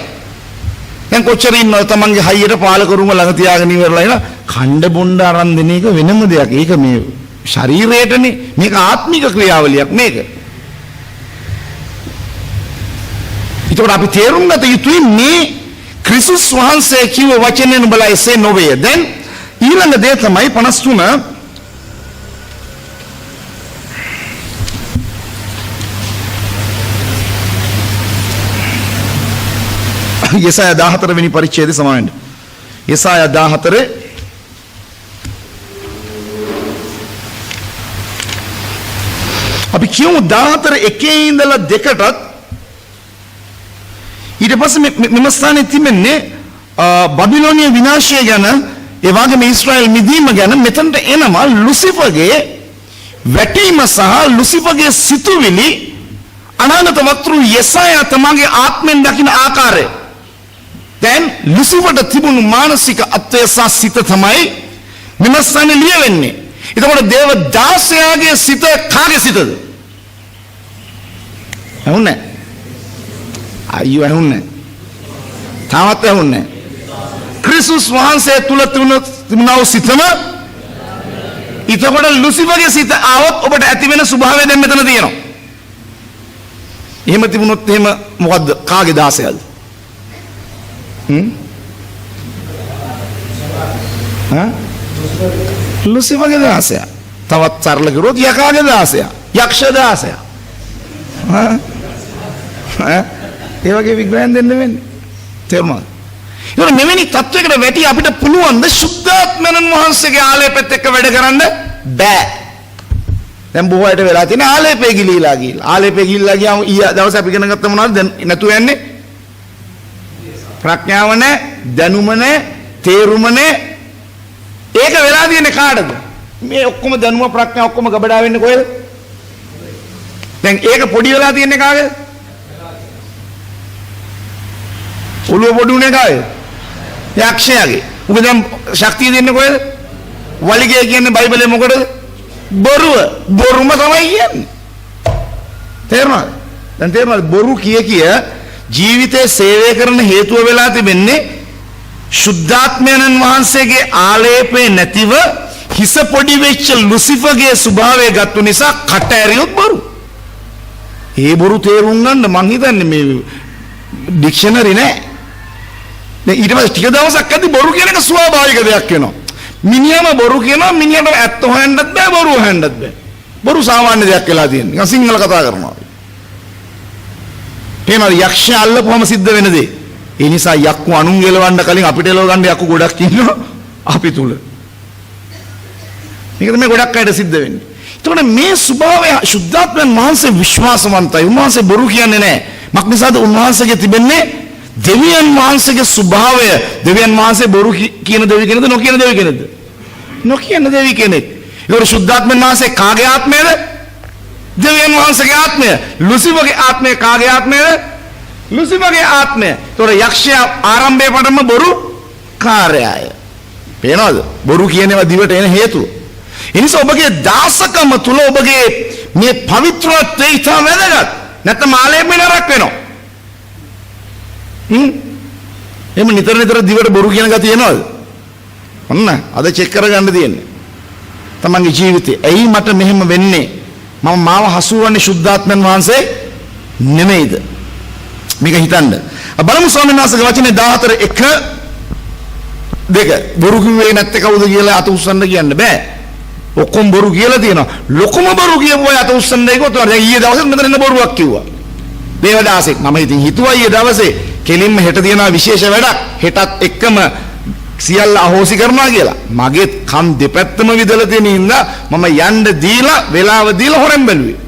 දැන් කොච්චර ඉන්නවද තමන්ගේ හයියට පාලකරුම ළඟ තියාගෙන ඉවරලා ඉන ඛණ්ඩ බොණ්ඩ අරන් දෙන එක වෙනම දෙයක්. ඒක මේ ශරීරයටනේ. මේක ආත්මික ක්‍රියාවලියක් මේක. ඒකට අපි තේරුම් ගත යුතුයි මේ ක්‍රිස්තුස් වහන්සේ කිව්ව වචනෙන් බලලා එසේ නොවේ. දැන් ඊළඟ දේ තමයි 53 යෙසායා 14 වෙනි පරිච්ඡේදය සමාවෙන්න. යෙසායා 14 අපි කියමු 14 එකේ ඉඳලා දෙකටත් ඊට පස්සේ මෙම ස්ථානයේ තිබෙන්නේ බබිලෝනිය විනාශය ගැන ඒ වගේම ඊශ්‍රායල් මිදීම ගැන මෙතනට එනවා ලුසිෆර්ගේ වැටීම සහ ලුසිෆර්ගේ සිතුවිලි අනාගත වක්තෘ යෙසායා තමගේ ආත්මෙන් දකින ආකාරය. දැන් ලුසිෆර්ට තිබුණු මානසික අත්‍යවශ්‍ය සිත තමයි විමර්ශනය ලියවෙන්නේ. එතකොට දේව දාසයාගේ සිත කාගේ සිතද? ඇහුන්නේ? අයියෝ ඇහුන්නේ. තාමත් ඇහුන්නේ. ක්‍රිස්තුස් වහන්සේ තුල තිබුණා වූ සිතම එතකොට ලුසිෆර්ගේ සිත ආවොත් ඔබට ඇති වෙන ස්වභාවය දැන් මෙතන තියෙනවා. එහෙම තිබුණොත් එහෙම මොකද්ද? කාගේ දාසයද? ලුසිෆර්ගේ දාසය. තවත් සරල කරුවොත් යකාගේ දාසය. යක්ෂ දාසය. ඒ වගේ විග්‍රහයෙන් දෙන්න වෙන්නේ. තේරුණාද? ඒක මෙවැනි තත්වයකට වැටි අපිට පුළුවන් ද සුද්ධාත්මයන් වහන්සේගේ ආලේපෙත් එක්ක වැඩ කරන්න බෑ. දැන් බොහෝ අයට වෙලා තියෙන ආලේපේ ගිලීලා ගිහලා. ආලේපේ ගිහිල්ලා ගියාම ඊය දවසේ අපි ඉගෙන ගත්ත මොනවද? දැන් නැතුව යන්නේ. ප්‍රඥාව නැහැ, දැනුම නැහැ, තේරුම නැහැ. ඒක වෙලා තියෙන්නේ කාටද? මේ ඔක්කොම දැනුම ප්‍රඥාව ඔක්කොම ගබඩා වෙන්නේ කොහෙද? දැන් ඒක පොඩි වෙලා තියෙන්නේ කාගේද? ඔළුව පොඩි උනේ කාගේද? යක්ෂයාගේ. උග දැන් ශක්තිය දෙන්නේ කොහෙද? වලිගය කියන්නේ බයිබලයේ මොකටද? බොරුව. බොරුම තමයි කියන්නේ. තේරුණාද? දැන් තේරුණාද? බොරු කිය ජීවිතේ සේවය කරන හේතුව වෙලා තිබෙන්නේ සුද්ධාත්මයන් වහන්සේගේ ආලේපේ නැතිව හිස පොඩි වෙච්ච ලුසිෆර්ගේ ස්වභාවය ගත්තු නිසා කට ඇරියොත් බොරු. ඒ බොරු තේරුම් ගන්න මං හිතන්නේ මේ ඩික්ෂනරි නෑ. දැන් ඊට පස්සේ ටික දවසක් ඇද්දි බොරු කියන එක ස්වාභාවික දෙයක් වෙනවා. මිනිහම බොරු කියනවා, මිනිහට ඇත්ත හොයන්නත් බෑ, බොරු හොයන්නත් බෑ. බොරු සාමාන්‍ය දෙයක් වෙලා තියෙනවා. නිකන් සිංහල කතා කරනවා. තේනවා යක්ෂය අල්ලපුවම සිද්ධ වෙන දේ. ඒ නිසා යක්කු අනුන් ගලවන්න කලින් අපිට එලව ගන්න යක්කු ගොඩක් ඉන්නවා අපි තුල. මේක තමයි ගොඩක් අයට සිද්ධ වෙන්නේ. එතකොට මේ ස්වභාවය සුද්ධාත්මයන් වහන්සේ විශ්වාසවන්තයි. උන්වහන්සේ බොරු කියන්නේ නැහැ. මක් නිසාද? උන්වහන්සේගේ තිබෙන්නේ දෙවියන් වහන්සේගේ ස්වභාවය. දෙවියන් වහන්සේ බොරු කියන දෙවි කෙනෙක්ද නොකියන දෙවි කෙනෙක්ද? නොකියන දෙවි කෙනෙක්. ඒකට සුද්ධාත්මයන් වහන්සේ කාගේ ආත්මයද? දෙවියන් වහන්සේගේ ආත්මය. ලුසිෆර්ගේ ආත්මය කාගේ ආත්මයද? ලුසිෆර්ගේ ආත්මය. ඒතකොට යක්ෂයා ආරම්භයේ පටන්ම බොරු කාර්යය. පේනවද? බොරු කියනවා දිවට එන හේතුව. ඒ නිසා ඔබගේ දාසකම තුල ඔබගේ මේ පවිත්‍රත්වය ඉතා වැදගත්. නැත්නම් ආලේපේ නරක වෙනවා. එහෙම නිතර නිතර දිවට බොරු කියන ගතිය එනවද? ඔන්න අද චෙක් කරගන්න තියෙන්නේ. තමන්ගේ ජීවිතේ. ඇයි මට මෙහෙම වෙන්නේ? මම මාව හසුවන්නේ සුද්ධාත්මයන් වහන්සේ නෙමෙයිද? මේක හිතන්න. බලමු ස්වාමීන් වහන්සේගේ වචනේ 14:1-2 බොරු කිව්වේ නැත්තේ කවුද කියලා අත උස්සන්න කියන්න බෑ. ඔක්කොම බොරු කියලා තියෙනවා. ලොකුම බොරු කියපු අය අත උස්සන්නයි කොහොමද? දැන් ඊයේ දවසේ මෙතන ඉන්න බොරුවක් කිව්වා. දේවදාසෙක්. මම ඉතින් හිතුවා ඊයේ දවසේ කෙලින්ම හෙට තියෙනවා විශේෂ වැඩක්. හෙටත් එක්කම සියල්ල අහෝසි කරනවා කියලා. මගේ කම් දෙපැත්තම විදලා තියෙන ඉඳලා මම යන්න දීලා වෙලාව දීලා හොරෙන් බැලුවේ.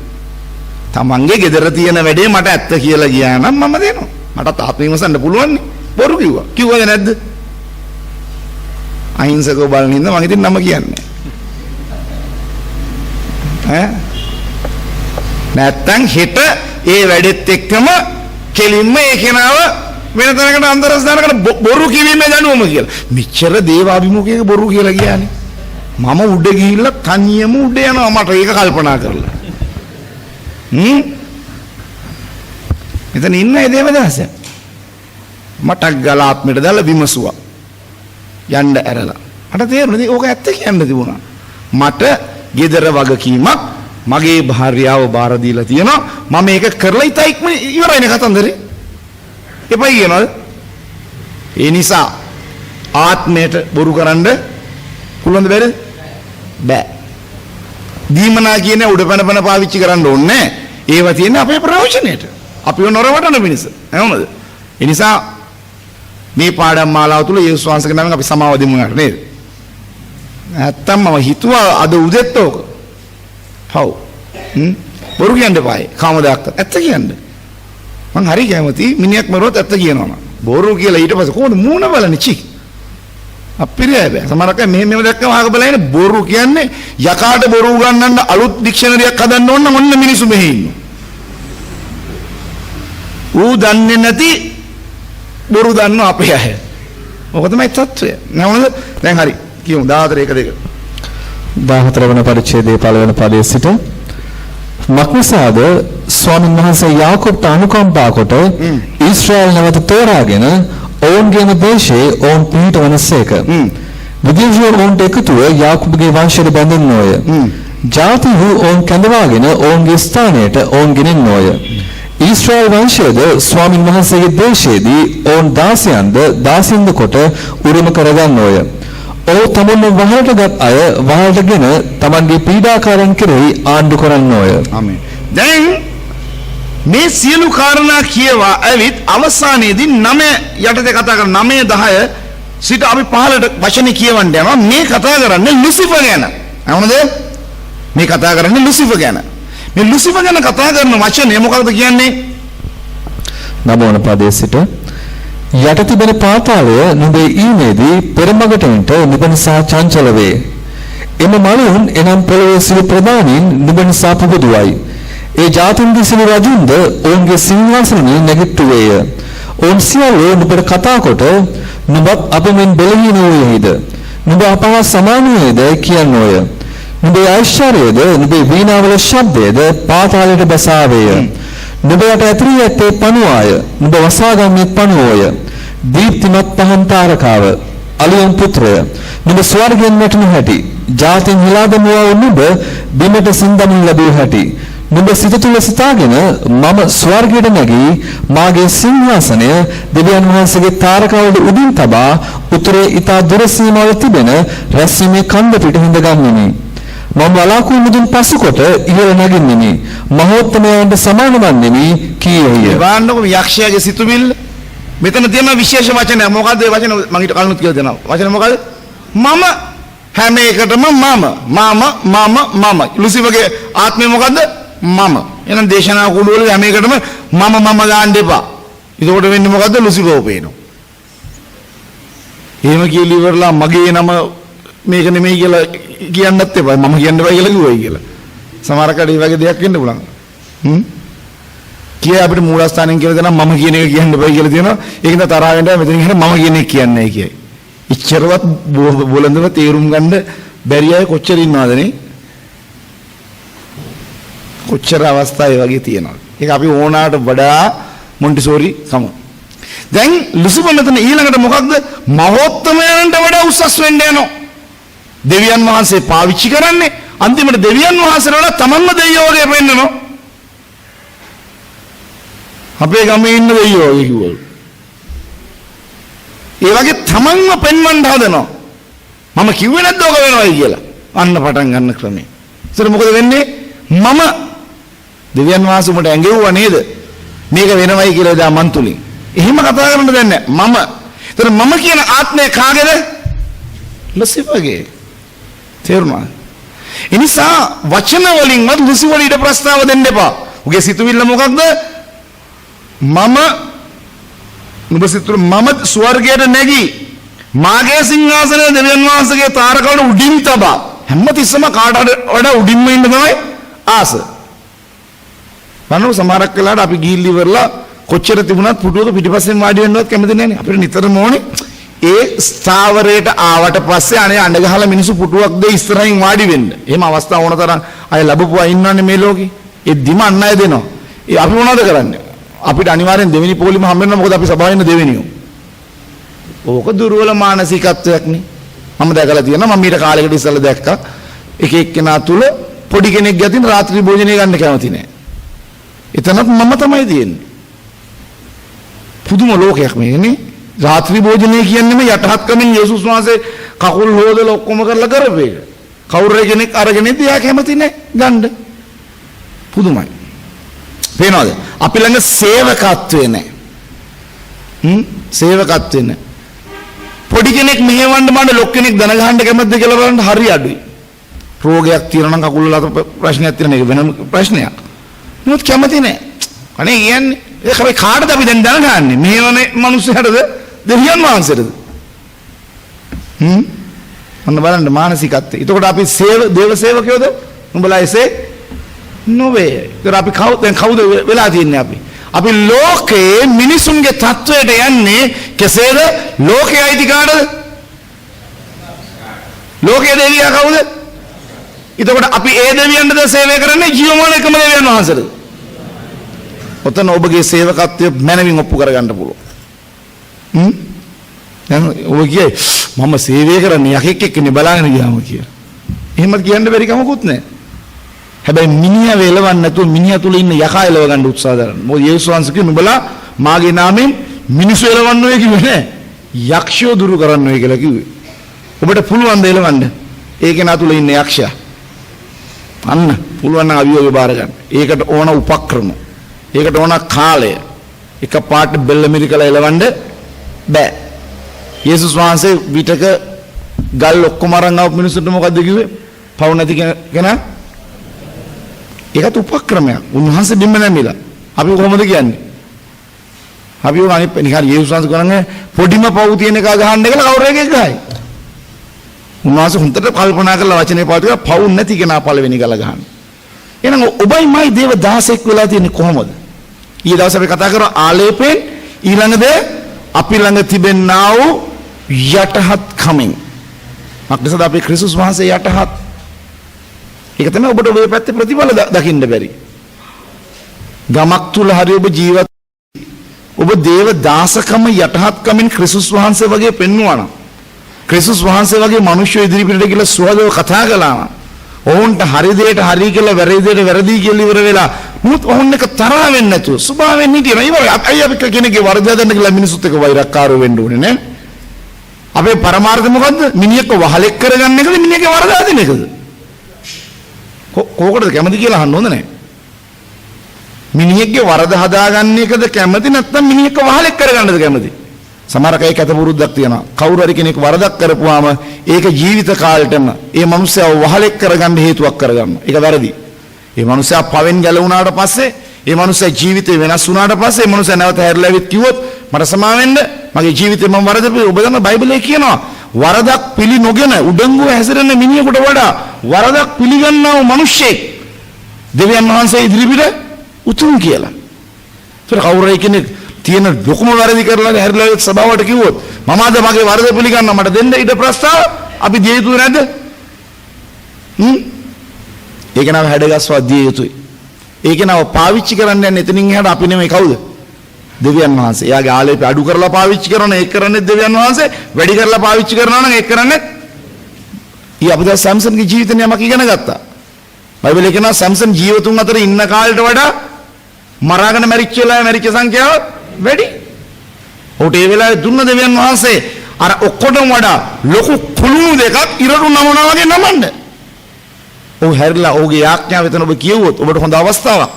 තමන්ගේ ගෙදර තියෙන වැඩේ මට ඇත්ත කියලා ගියා නම් මම දෙනවා. මටත් ආත්ම විමසන්න පුළුවන් නේ. බොරු කිව්වා. කිව්වද නැද්ද? අහිංසකව බලන ඉඳ මම ඉතින් නම කියන්නේ. නැත්තම් හෙට ඒ වැඩෙත් එක්කම කෙලින්ම ඒ කෙනාව වෙන තැනකට අන්තරස් දානකට බොරු කිවීමේ දඬුවම කියලා. මෙච්චර දේවාභිමුඛයක බොරු කියලා කියන්නේ. මම උඩ ගිහිල්ලා තනියම උඩ යනවා මට ඒක කල්පනා කරලා. මෙතන ඉන්න ඒ දේවදාස මටක් ගාලා ආත්මෙට දාලා විමසුවා. යන්න ඇරලා. මට තේරුණා ඕක ඇත්ත කියන්න තිබුණා. මට ගෙදර වගකීමක් මගේ භාර්යාව බාර දීලා තියෙනවා. මම මේක කරලා ඉතින් ඉවරයිනේ කතන්දරේ. එපයි කියනවාද? ඒ නිසා ආත්මයට බොරු කරන්න පුළුවන්ද බැරිද? බෑ. දීමනා කියන්නේ උඩපැනපැන පාවිච්චි කරන්න ඕනේ නැහැ. ඒවා තියෙන්නේ අපේ ප්‍රයෝජනෙට. අපිව නොරවටන පිණිස. එහෙමද? ඒ නිසා මේ පාඩම් මාලාව තුල යේසුස් වහන්සේගේ නමෙන් අපි සමාව දෙමු නේද? නැත්තම් මම හිතුවා අද උදෙත් ඕක. හව්. බොරු කියන්න එපායි. කාමදායක්ත. ඇත්ත කියන්න. මං හරි කැමති මිනිහෙක් මරුවොත් ඇත්ත කියනවා. බොරු කියලා ඊට පස්සේ කොහොමද මූණ බලන්නේ චි අපිරියයි බෑ සමහරක් අය මෙහෙම දැක්කම අහක බලන්නේ බොරු කියන්නේ යකාට බොරු උගන්වන්න අලුත් ඩික්ෂනරියක් හදන්න ඕන නම් ඔන්න මිනිස්සු මෙහි ඉන්නවා ඌ දන්නේ නැති බොරු දන්න අපේ අය ඔක තමයි තත්ත්වය නේද දැන් හරි කියමු 14 1 14 වන පරිච්ඡේදයේ පළවෙනි පදයේ සිට මක්නිසාද ස්වාමීන් වහන්සේ යාකෝබ්ට අනුකම්පා කොට ඊශ්‍රායල් නැවත තෝරාගෙන ඔවුන්ගේම දේශයේ ඔවුන් පිහිටවනසේක. විදේශීයන් ඔවුන්ට එකතුව යාකෝබ්ගේ වංශයට බැඳෙන්නෝය. ජාතිහු ඔවුන් කැඳවාගෙන ඔවුන්ගේ ස්ථානයට ඔවුන් ගෙනෙන්නෝය. ඊශ්‍රායල් වංශයේද ස්වාමීන් වහන්සේගේ දේශයේදී ඔවුන් දාසයන්ද දාසින්ද කොට උරුම කරගන්නෝය. ඔව් තමුන්ව වහලටගත් අය වහලටගෙන තමන්ගේ පීඩාකාරයන් කෙරෙහි ආණ්ඩු කරන්නෝය. ආමේන්. දැන් මේ සියලු කාරණා කියවා ඇවිත් අවසානයේදී 9 යටතේ කතා කරන 9 10 සිට අපි 15ට වචනේ කියවන්න යනවා මේ කතා කරන්නේ ලුසිෆර් ගැන. හවුනද? මේ කතා කරන්නේ ලුසිෆර් ගැන. මේ ලුසිෆර් ගැන කතා කරන වචනේ මොකක්ද කියන්නේ? 9 වන පදයේ සිට යට තිබෙන පාතාලය නුඹේ ඊමේදී පෙරමගට උන්ට නුඹ නිසා චංචල වේ. එම මලුන් එනම් පොළොවේ සිළු ප්‍රදානින් නුඹ නිසා පුබුදුවයි. ඒ ජාතින්ගේ සිළු රජුන්ද ඔවුන්ගේ සිංහාසනයේ නැගිට්ටුවේය. ඔවුන් සියල්ලෝ නුඹට කතා කොට නුඹත් අප මෙන් බැලහීන වූයේද? නුඹ අපහා සමාන වේද කියනෝය. නුඹේ ඓශ්චර්යයද නුඹේ වීණාවල ශබ්දයද පාතාලයට බසාවේය. නුඹ යට ඇතිරී ඇත්තේ පණුවාය. නුඹ වසාගන්නේ පණුවෝය. දීප්තිමත් පහන් තාරකාව අලියන් පුත්‍රය නුඹ ස්වර්ගයෙන් වැටුණු හැටි ජාතින් හිලා දමුවා වූ නුඹ බිමට සින්දමින් ලැබූ හැටි නුඹ සිත තුළ සිතාගෙන මම ස්වර්ගයට නැගී මාගේ සිංහාසනය දෙවියන් වහන්සේගේ තාරකාවල උඩින් තබා උතුරේ ඊතා දුර සීමාව තිබෙන රැස්වීමේ කන්ද පිට හිඳගන්නෙමි. මම වලාකුළු මුදුන් පසුකොට ඉහළ නැගින්නෙමි. මහෝත්තමයන්ට සමාන වන්නෙමි කීයේය. වාන්නකො යක්ෂයාගේ සිතුවිල්ල මෙතන තියෙන විශේෂ වචනය මොකද්ද? ඒ වචන මම ඊට කලිනුත් කියලා දෙනවා. වචන මොකද්ද? මම හැම එකටම මම ලුසිෆර්ගේ ආත්මය මොකද්ද? මම. එහෙනම් දේශනා කුළු වල හැම එකටම මම ගන්න එපා. එතකොට වෙන්නේ මොකද්ද? ලුසිෆර් පේනවා. එහෙම කියලා ඉවරලා මගේ නම මේක නෙමෙයි කියලා කියන්නත් එපා. මම කියන්න එපා කියලා කිව්වයි කියලා. සමහරකට මේ වගේ දෙයක් වෙන්න පුළුවන්. කිය අපිට මූලස්ථානෙන් කියලා දෙනවා මම කියන එක කියන්න බෑ කියලා තියෙනවා. ඒක නිසා තරහ වෙනවා මෙතන කියන මම කියන එක කියන්නේ නැහැ කියයි. ඉච්චරවත් බොළඳව තේරුම් ගන්න බැරි අය කොච්චර ඉන්නවද නේ? කොච්චර අවස්ථා ඒ වගේ තියෙනවා. ඒක අපි ඕනාට වඩා මොන්ටිසෝරි සම. දැන් ලුසිෆර් මෙතන ඊළඟට මොකක්ද? මහෝත්තමයන්ට වඩා උසස් වෙන්න යනවා. දෙවියන් වහන්සේ පාවිච්චි කරන්නේ අන්තිමට දෙවියන් වහන්සේලා වඩා තමන්ම දෙවියෝ වගේ වෙන්නනෝ. අපේ ගමේ ඉන්න දෙයියෝ කිව්වලු. ඒ වගේ තමන්ව පෙන්වන්න හදනවා. මම කිව්වේ නැද්ද ඔක වෙනවයි කියලා. අන්න පටන් ගන්න ක්‍රමේ. ඒතර මොකද වෙන්නේ? මම දෙවියන් වහන්සේ උඹට ඇඟෙව්වා නේද? මේක වෙනවයි කියලා දා මන් තුලින්. එහෙම කතා කරන්න දෙන්නේ නැහැ. මම. ඒතර මම කියන ආත්මය කාගේද? ලුසිෆර්ගේ. තේරුණා? ඒ නිසා වචන වලින්වත් ලුසිෆර් ඊට ප්‍රස්තාව දෙන්න එපා. උගේ සිතුවිල්ල මොකක්ද? මම නුඹ සිතුල මම ස්වර්ගයට නැගී මාගේ සිංහාසනය දෙවියන් වහන්සේගේ තාරකවල උඩින් තබා හැමතිස්සම කාට වඩා උඩින්ම ඉන්න තමයි ආස. මනෝ සමහරක් වෙලාවට අපි ගිහිල්ලි ඉවරලා කොච්චර තිබුණත් පුටුවක පිටිපස්සෙන් වාඩි වෙන්නවත් කැමති නැනේ. අපිට නිතරම ඕනේ ඒ ස්ථාවරයට ආවට පස්සේ අනේ අඬ ගහලා මිනිස්සු පුටුවක් දෙයි ඉස්සරහින් වාඩි වෙන්න. එහෙම අවස්ථා ඕන තරම් අය ලැබපුවා ඉන්නවනේ මේ ලෝකේ. ඒ දිම අන්න අය දෙනවා. ඒ අපි මොනවද කරන්නේ? අපිට අනිවාර්යෙන් දෙවෙනි පොලිම හම්බ වෙනවා. මොකද අපි සභාවේ ඉන්න දෙවෙනියෝ. ඕක දුර්වල මානසිකත්වයක් නේ. මම දැකලා තියෙනවා. මම ඊට කාලයකට ඉස්සෙල්ලා දැක්කා. එක එක්කෙනා තුල පොඩි කෙනෙක් ගැතින් රාත්‍රී භෝජනය ගන්න කැමති නැහැ. එතනත් මම තමයි තියෙන්නේ. පුදුම ලෝකයක් මේකනේ. රාත්‍රී භෝජනය කියන්නේම යටහත්කමින් යේසුස් වහන්සේ කකුල් හොදලා ඔක්කොම කරලා කරපේක. කවුරු කෙනෙක් අරගෙන ඉඳි යා කැමති නැහැ ගන්න. පුදුමයි. පේනවද? අපි ළඟ සේවකත්වේ නැහැ. සේවකත්වේ නැහැ. පොඩි කෙනෙක් මෙහෙවන්න බෑ ලොක් කෙනෙක් දන ගහන්න කැමතිද කියලා බලන්න හරි අඩුයි. රෝගයක් තියෙනවා නම් කකුල් වල ප්‍රශ්නයක් තියෙන එක වෙනම ප්‍රශ්නයක්. මොකද කැමති නැහැ. අනේ කියන්නේ ඒක අපි කාටද අපි දැන් දැනගන්නේ? මේවනේ මිනිස්සුන්ටද දෙවියන් වහන්සේටද? අන්න බලන්න මානසිකත්වය. එතකොට අපි දේව සේවකයෝද? උඹලා එසේ නොවේ. ඒතර අපි කවුද වෙලා තියන්නේ අපි? අපි ලෝකයේ මිනිසුන්ගේ තත්වයට යන්නේ කෙසේද? ලෝකයේ අයිති කාටද? ලෝකයේ දෙවියා කවුද? එතකොට අපි ඒ දෙවියන්ටද සේවය කරන්නේ ජීවමාන එකම දෙවියන් වහන්සේද? ඔතන ඔබගේ සේවකත්වය මනමින් ඔප්පු කරගන්න පුළුවන්. දැන් ඔබ කියයි මම සේවය කරන්නේ යකෙක් එක්කනේ බලාගෙන ගියාම කියලා. එහෙම කියන්න බැරි කමකුත් නැහැ. හැබැයි මිනිහා වෙලවන්න නැතුව මිනිහා තුල ඉන්න යකා එලව ගන්න උත්සාහ කරන්න. මොකද යේසුස් වහන්සේ කිව්වේ නුඹලා මාගේ නාමයෙන් මිනිස්සු එලවන්න ඔය කිව්වේ නෑ. යක්ෂයෝ දුරු කරන්න ඔය කියලා කිව්වේ. ඔබට පුළුවන් ද එලවන්න? ඒකේ නා තුල ඉන්න යක්ෂයා. අන්න පුළුවන් නම් අවියෝගේ බාර ගන්න. ඒකට ඕන උපක්‍රම. ඒකට ඕන කාලය. එක පාට බෙල්ල මිරිකලා එලවන්න බෑ. යේසුස් වහන්සේ විතක ගල් ඔක්කොම අරන් ආව මිනිස්සුන්ට මොකද්ද කිව්වේ? පවු නැති කෙනා. ඒකත් උපක්‍රමයක්. උන්වහන්සේ බිම්ම නැමිලා. අපි කොහොමද කියන්නේ? අපි අනිත් නිකන් යේසුස් වහන්සේ කරන්නේ පොඩිම පවු තියෙන එක ගහන්න කියලා කවුරු එකෙක් ගහයි. උන්වහන්සේ හුන්නට කල්පනා කරලා වචනේ පාවිච්චි කරලා පවු නැති කෙනා පළවෙනි ගල ගහන්න. එහෙනම් ඔබයි මයි දේව දාසෙක් වෙලා තියෙන්නේ කොහොමද? ඊයේ දවසේ අපි කතා කරා ආලේපෙන් ඊළඟද අපි ළඟ තිබෙනා වූ යටහත් කමින්. මක්නිසාද අපි ක්‍රිස්තුස් වහන්සේ යටහත්. ඒක තමයි ඔබට ඔබේ පැත්තේ ප්‍රතිඵල දකින්න බැරි. ගමක් තුල හරි ඔබ ජීවත් ඔබ දේව දාසකම යටහත්කමින් ක්‍රිස්තුස් වහන්සේ වගේ පෙන්වනවා නම් ක්‍රිස්තුස් වහන්සේ වගේ මිනිස්සු ඉදිරිපිට ගිහලා සුවදව කතා කළා නම් ඔවුන්ට හරි දෙයට හරි කියලා වැරදි දෙයට වැරදි කියලා ඉවර වෙලා මුත් ඔවුන් එක තරහ වෙන්නේ නැතුව සුභාවෙන් හිටියන ඉවරයි. අපි කෙනෙක්ගේ වරද හදන්න කියලා මිනිස්සුත් එක්ක වෛරක්කාරව වෙන්න ඕනේ නේ. අපේ පරමාර්ථය මොකද්ද? මිනිහෙක්ව වහලෙක් කරගන්න එකද මිනිහගේ වරද හදින එකද? කෝකටද කැමති කියලා අහන්න හොඳ නැහැ. මිනිහෙක්ගේ වරද හදාගන්න එකද කැමති නැත්නම් මිනිහෙක්ව වහලෙක් කරගන්නද කැමති? සමහර කයි කැත පුරුද්දක් තියෙනවා. කවුරු හරි කෙනෙක් වරදක් කරපුවාම ඒක ජීවිත කාලෙටම ඒ මනුස්සයව වහලෙක් කරගන්න හේතුවක් කරගන්නවා. ඒක වැරදි. ඒ මනුස්සයා පවෙන් ගැලවුණාට පස්සේ ඒ මනුස්සයා ජීවිතේ වෙනස් වුණාට පස්සේ ඒ මනුස්සයා නැවත හැරිලා ඇවිත් කිව්වොත් මට සමා වෙන්න මගේ ජීවිතේ මම වරදපු ඔබ දන්න බයිබලයේ කියනවා වරදක් පිළි නොගෙන උඩඟුව හැසිරෙන මිනිහෙකුට වඩා වරදක් පිළිගන්නා වූ මිනිහෙක් දෙවියන් වහන්සේ ඉදිරිපිට උතුම් කියලා. ඒතර කවුරු කෙනෙක් තියෙන ලොකුම වැරදි කරලා හැරිලා සභාවට කිව්වොත් මම අද මගේ වරද පිළිගන්නවා මට දෙන්න ඉඩ ප්‍රස්තාව අපි දිය යුතු නැද්ද? ඒක නම හැඩගස්වා දිය යුතුයි. ඒක නම පාවිච්චි කරන්න යන්නේ එතනින් එහාට අපි නෙමෙයි කවුද? දෙවියන් වහන්සේ. එයාගේ ආලේපය අඩු කරලා පාවිච්චි කරනවා ඒක කරන්නේ දෙවියන් වහන්සේ. වැඩි කරලා පාවිච්චි කරනවා නම් ඒක කරන්නේ අපි දැන් සැම්සන්ගේ ජීවිතේ යමක් ඉගෙන ගත්තා. බයිබලයේ කියනවා සැම්සන් ජීවතුන් අතර ඉන්න කාලයට වඩා මරාගෙන මැරිච්ච වෙලාවේ මැරිච්ච සංඛ්‍යාව වැඩි. ඔහුට ඒ වෙලාවේ දුන්න දෙවියන් වහන්සේ අර ඔක්කොටම වඩා ලොකු කුළුණු දෙකක් ඉරටු නමනවා වගේ නමන්න. ඔහු හැරිලා ඔහුගේ යාඥාව එතන ඔබ කියවුවොත් ඔබට හොඳ අවස්ථාවක්.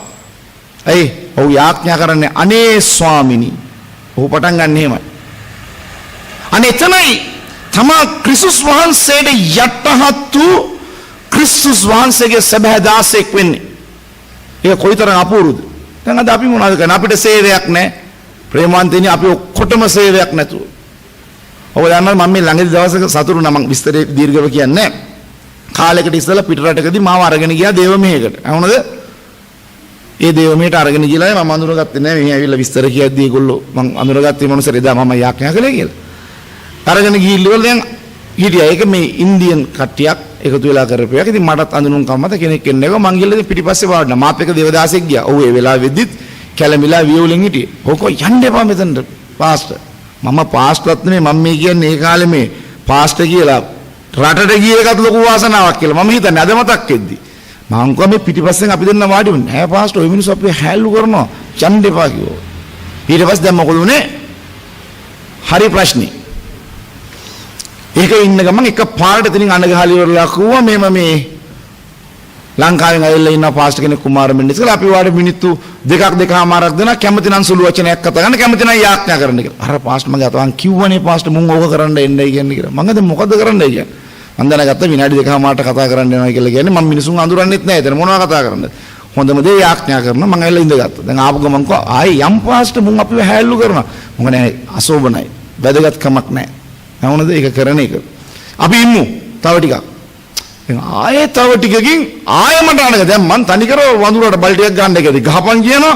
ඇයි? ඔහු යාඥා කරන්නේ අනේ ස්වාමිනී. ඔහු පටන් ගන්න එහෙමයි. අනේ එතනයි තමා ක්‍රිස්තුස් වහන්සේට යටහත් වූ ක්‍රිස්තුස් වහන්සේගේ සැබෑ දාසෙක් වෙන්නේ. ඒක කොයිතරම් අපූර්වද? දැන් අද අපි මොනවද කරන්නේ? අපිට සේවයක් නැහැ. ප්‍රේමවන්තයනි අපි ඔක්කොටම සේවයක් නැතුව. ඔබ දන්නවා මම මේ ළඟදී දවසක සතුරු නම විස්තරේ දීර්ඝව කියන්නේ කාලයකට ඉස්සෙල්ලා පිටරටකදී මාව අරගෙන ගියා දේව මෙහෙකට. අහුණද? ඒ දේව මෙහෙට අරගෙන ගිහලා මම අඳුරගත්තේ නැහැ. මෙහි ඇවිල්ලා විස්තර කියද්දී ඒගොල්ලෝ මම අඳුරගත්තේ මොනසර එදා මම යාඥා කළේ කියලා. අරගෙන ගිහිල්ලා දැන් හිටියා. ඒක මේ ඉන්දියන් කට්ටියක් එකතු වෙලා කරපු එක. ඉතින් මටත් අඳුනුම් කම්මත කෙනෙක් එන්නේ නැහැ. මං ගිහලා පිටිපස්සේ වාඩිලා මාත් එක දේවදාසෙක් ගියා. ඔව් ඒ වෙලාවෙ වෙද්දිත් කැලමිලා වියෝලෙන් හිටියේ. ඔකෝ යන්න එපා මෙතනට පාස්ටර්. මම පාස්ටර්ත් නෙමෙයි මම මේ කියන්නේ ඒ කාලේ මේ පාස්ටර් කියලා රටට ගිය එකත් ලොකු වාසනාවක් කියලා මම හිතන්නේ අද මතක් වෙද්දි. මං කිව්වා මේ පිටිපස්සෙන් අපි දෙන්න වාඩි වෙන්න. නෑ පාස්ටර් ඔය මිනිස්සු අපේ හැල්ලු කරනවා. යන්න එපා කිව්වා. ඊට පස්සේ දැන් මොකද උනේ? හරි ප්‍රශ්නේ. ඒක ඉන්න ගමන් එක පාරට එතනින් අඬ ගහලා ඉවරලා කිව්වා මේ ලංකාවෙන් ඇවිල්ලා ඉන්න පාස්ටර් කෙනෙක් කුමාර මෙන්ඩිස් කියලා අපි වාඩි මිනිත්තු දෙකමාරක් දෙනා කැමති නම් සුළු වචනයක් කතා කරන්න කැමති නම් යාඥා කරන්න කියලා. අර පාස්ටර් මගේ අතවන් කිව්වනේ පාස්ටර් මුන් ඕක කරන්න එන්නයි කියන්නේ කියලා. මම දැන් මොකද කරන්නයි කියන්නේ. මම දැනගත්තා විනාඩි දෙකමාරට කතා කරන්න යනවා කියලා කියන්නේ මම මිනිසුන් අඳුරන්නෙත් නැහැ. එතන මොනවද කතා කරන්නේ? හොඳම දේ යාඥා කරනවා. මම ඇවිල්ලා ඉඳගත්තා. දැන් ආපු ගමන් කෝ ආයි යම් පාස්ට මුන් අපිව හැල්ලු කරනවා. මොකද නෑ අසෝබනයි. වැදගත්කමක් නෑ. නැවුනද ඒක කරන එක. අපි ඉමු. තව ටිකක්. දැන් ආයේ තව ටිකකින් ආයෙ මට අනක දැන් මං තනිකර වඳුරට බල්ටියක් ගන්න එකදී ගහපන් කියනවා.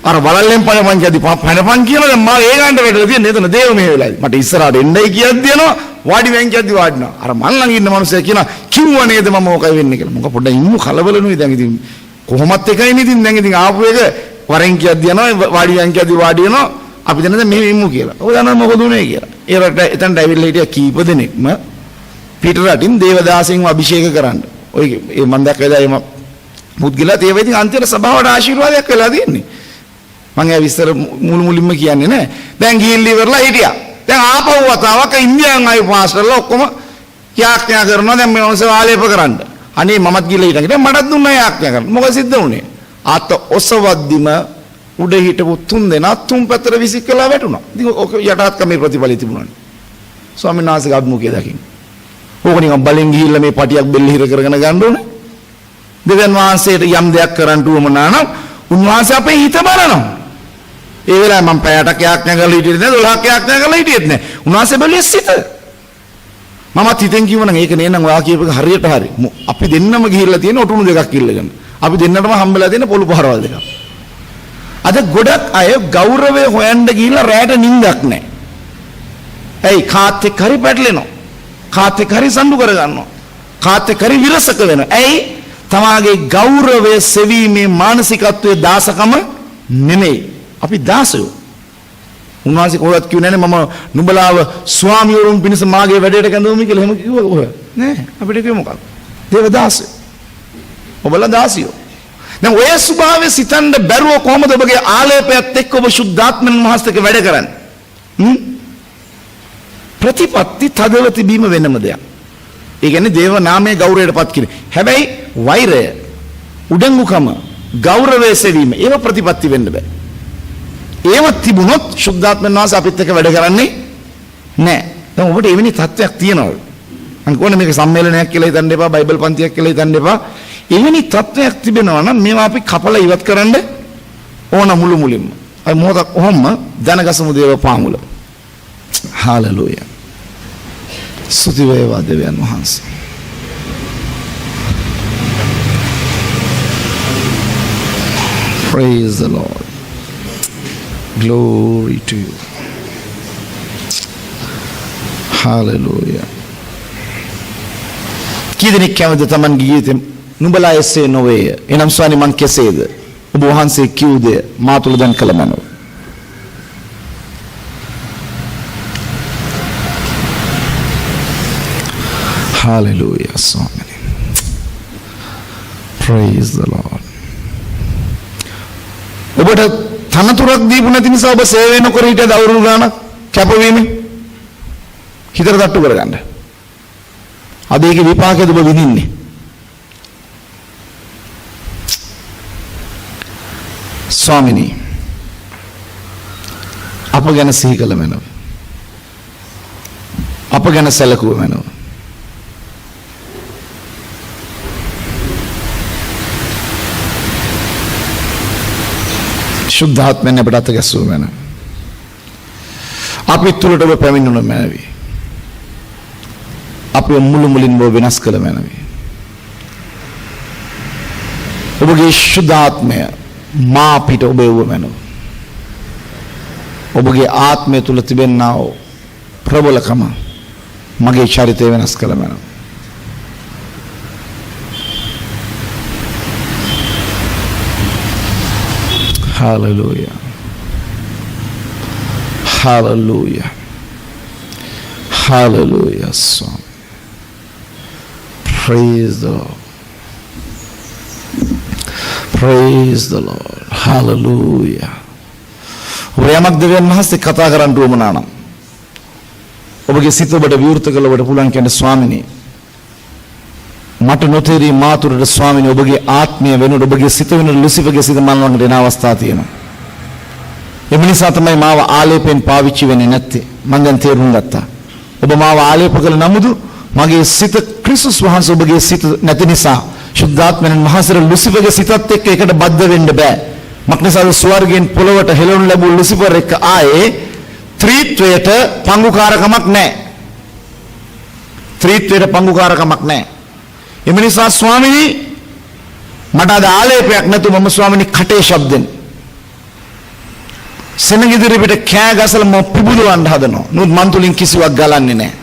අර බලල්ලෙන් පණපන් කියදී පණපන් කියලා දැන් මම ඒ ගන්නට වැටලා තියෙන්නේ එතන දේව මේ වෙලාවේ. මට ඉස්සරහට එන්නයි කියද්දී යනවා. වාඩි වෙන් කියද්දී වාඩිනවා. අර මන් ළඟ ඉන්න මිනිස්සයා කියනවා කිව්වා නේද මම ඕකයි වෙන්නේ කියලා. මොකක් පොඩ්ඩක් ඉමු කලබලනුයි දැන් ඉතින් කොහොමත් එකයි නේ ඉතින් දැන් ඉතින් ආපු එක වරෙන් කියද්දී යනවා වාඩි වෙන් කියද්දී වාඩි වෙනවා. අපි දැන් මෙහෙම ඉමු කියලා. ඔය දන්නව මොකද උනේ කියලා. ඒකට එතනට ඇවිල්ලා හිටියා කීප දෙනෙක්ම පීටර් රටින් දේවදාසෙන්ව අභිෂේක කරන්න. ඔය මම දැක්කද එම මුද්ගලත් ඒ වෙදින් අන්තිම සභාවට ආශිර්වාදයක් වෙලා තියෙන්නේ. මම ඒ විස්තර මුලින්ම කියන්නේ නැහැ. දැන් ගිහිල්ලා ඉවරලා හිටියා. දැන් ආපහු වතාවක් ඉන්දියානු අය පාස්ටර්ලා ඔක්කොම යාඥා කරනවා දැන් මේ මොනසේ ආලේප කරන්න. අනේ මමත් ගිහිල්ලා හිටගෙන මටත් දුන්නා යාඥා කරන්න. මොකද සිද්ධ වුනේ? අත ඔසවද්දිම උඩ හිටපු තුන් දෙනා තුන් පැත්තට විසික් කළා වැටුණා. ඉතින් ඔක යටහත් කමේ ප්‍රතිඵලය තිබුණානේ. ස්වාමීන් වහන්සේගේ අභිමුඛය දකින්න. ඕක නිකන් බලෙන් ගිහිල්ලා මේ පටියක් බෙල්ල හිර කරගෙන ගන්න ඕනේ. දෙවියන් වහන්සේට යම් දෙයක් කරන්න උවමනා නම් උන්වහන්සේ අපේ හිත බලනවා. ඒ වෙලාවේ මම පැයටක් යාඥා කරලා හිටියෙත් නෑ 12ක් යාඥා කරලා හිටියෙත් නෑ. උන්වහන්සේ බැලුවේ සිත. මමත් හිතෙන් කිව්වනම් ඒක නේනම් ඔයා කියපු එක හරියට හරි. අපි දෙන්නම ගිහිල්ලා තියෙන ඔටුනු දෙකක් ඉල්ලගෙන. අපි දෙන්නටම හම්බෙලා තියෙන පොළු පහරවල් දෙකක්. අද ගොඩක් අය ගෞරවය හොයන්න ගිහිල්ලා රැයට නිින්දක් නෑ. ඇයි කාත් එක්ක හරි පැටලෙනවා. කාත් එක්ක හරි සම්ඩු කර ගන්නවා. කාත් එක්ක හරි විරසක වෙනවා. ඇයි? තමාගේ ගෞරවය සෙවීමේ මානසිකත්වයේ දාසකම නෙමෙයි. අපි දාසයෝ. උන්වහන්සේ කොහොමද කිව්වේ නෑනේ මම නුඹලාව ස්වාමියවරුන් පිණිස මාගේ වැඩේට කැඳවමි කියලා එහෙම කිව්වා කොහොමද? නෑ අපිට කිව්වේ මොකක්ද? දේව දාසයෝ. ඔබලා දාසියෝ. දැන් ඔය ස්වභාවය සිතන්න බැරුව කොහොමද ඔබගේ ආලේපයත් එක්ක ඔබ සුද්ධාත්මයන් වහන්සේක වැඩ කරන්නේ? ප්‍රතිපත්ති තදව තිබීම වෙනම දෙයක්. ඒ කියන්නේ දේව නාමයේ ගෞරවයටපත් කිරීම. හැබැයි වෛරය, උඩඟුකම, ගෞරවය සෙවීම ඒව ප්‍රතිපත්ති වෙන්න බෑ. ඒව තිබුණොත් සුද්ධාත්මයන් වහන්සේ අපිත් එක්ක වැඩ කරන්නේ නෑ. දැන් ඔබට එවැනි තත්ත්වයක් තියෙනවද? මම කියන්නේ මේක සම්මේලනයක් කියලා හිතන්න එපා, බයිබල් පන්තියක් කියලා හිතන්න එපා. එවැනි තත්ත්වයක් තිබෙනවා නම් මේවා අපි කපලා ඉවත් කරන්න ඕන මුළු මුලින්ම. අය මොහොතක් ඔහොම දැනගසමු දේව පාමුල. හාලෙලූයා. ස්තුති වේවා දෙවියන් වහන්සේ. Praise the Lord. Glory to you. Hallelujah. කී දෙනෙක් කැමතිද තමන්ගේ ජීවිතේ නුඹලා එසේ නොවේය. එනම් ස්වාමී මං කෙසේද? ඔබ වහන්සේ කිව් දෙය මා තුළ දැන් කළ මනෝ. Hallelujah, Swami. Praise the Lord. ඔබට තනතුරක් දීපු නැති නිසා ඔබ සේවය නොකර හිටියද අවුරුදු ගාණක් කැපවීමෙන් හිතට තට්ටු කරගන්න. අද ඒකේ විපාකයද ඔබ විඳින්නේ? ස්වාමිනී අප ගැන සිහි කළ මැනව. අප ගැන සැලකුව මැනව. ශුද්ධාත්මයෙන් අපට අත ගැසුව මැනව. අපි තුළට ඔබ පැමිණුණ මැනවි. අපි මුළු මුලින්ම වෙනස් කළ මැනවි. ඔබගේ ශුද්ධාත්මය මා පිට ඔබ එව්ව මැනව. ඔබගේ ආත්මය තුළ තිබෙන්නා වූ ප්‍රබලකම මගේ චරිතය වෙනස් කළ මැනව. Hallelujah. Hallelujah. Hallelujah. Son. Praise the Lord. Praise the Lord. Hallelujah. ඔබ යමක් දෙවියන් වහන්සේ කතා කරන්න උවමනා නම් ඔබගේ සිත ඔබට විවෘත කළ ඔබට පුළුවන් කියන්නේ ස්වාමිනේ මට නොතේරී මාතුරට ස්වාමිනේ ඔබගේ ආත්මය වෙනුවට ඔබගේ සිත වෙනුවට ලුසිෆර්ගේ සිත මන් ළඟට එන අවස්ථා තියෙනවා. ඒ නිසා තමයි මාව ආලේපෙන් පාවිච්චි වෙන්නේ නැත්තේ. මම දැන් තේරුම් ගත්තා. ඔබ මාව ආලේප කළ නමුදු මගේ සිත ක්‍රිස්තුස් වහන්සේ ඔබගේ සිත නැති නිසා සුද්ධාත්මයන් වහන්සේ ලුසිෆර්ගේ සිතත් එක්ක එකට බද්ධ වෙන්න බෑ. මක්නිසාද ස්වර්ගයෙන් පොළවට හෙළවනු ලැබූ ලුසිෆර් එක්ක ආයේ ත්‍රිත්වයට පංගුකාරකමක් නැහැ. ත්‍රිත්වයට පංගුකාරකමක් නැහැ. එම නිසා ස්වාමීනි මට අද ආලේපයක් නැතු මම ස්වාමීනි කටේ ශබ්දෙන් සෙනගිදිරි පිට කෑ ගසලා මම පිබුදවන්න හදනවා. නමුත් මන් තුලින් කිසිවක් ගලන්නේ නැහැ.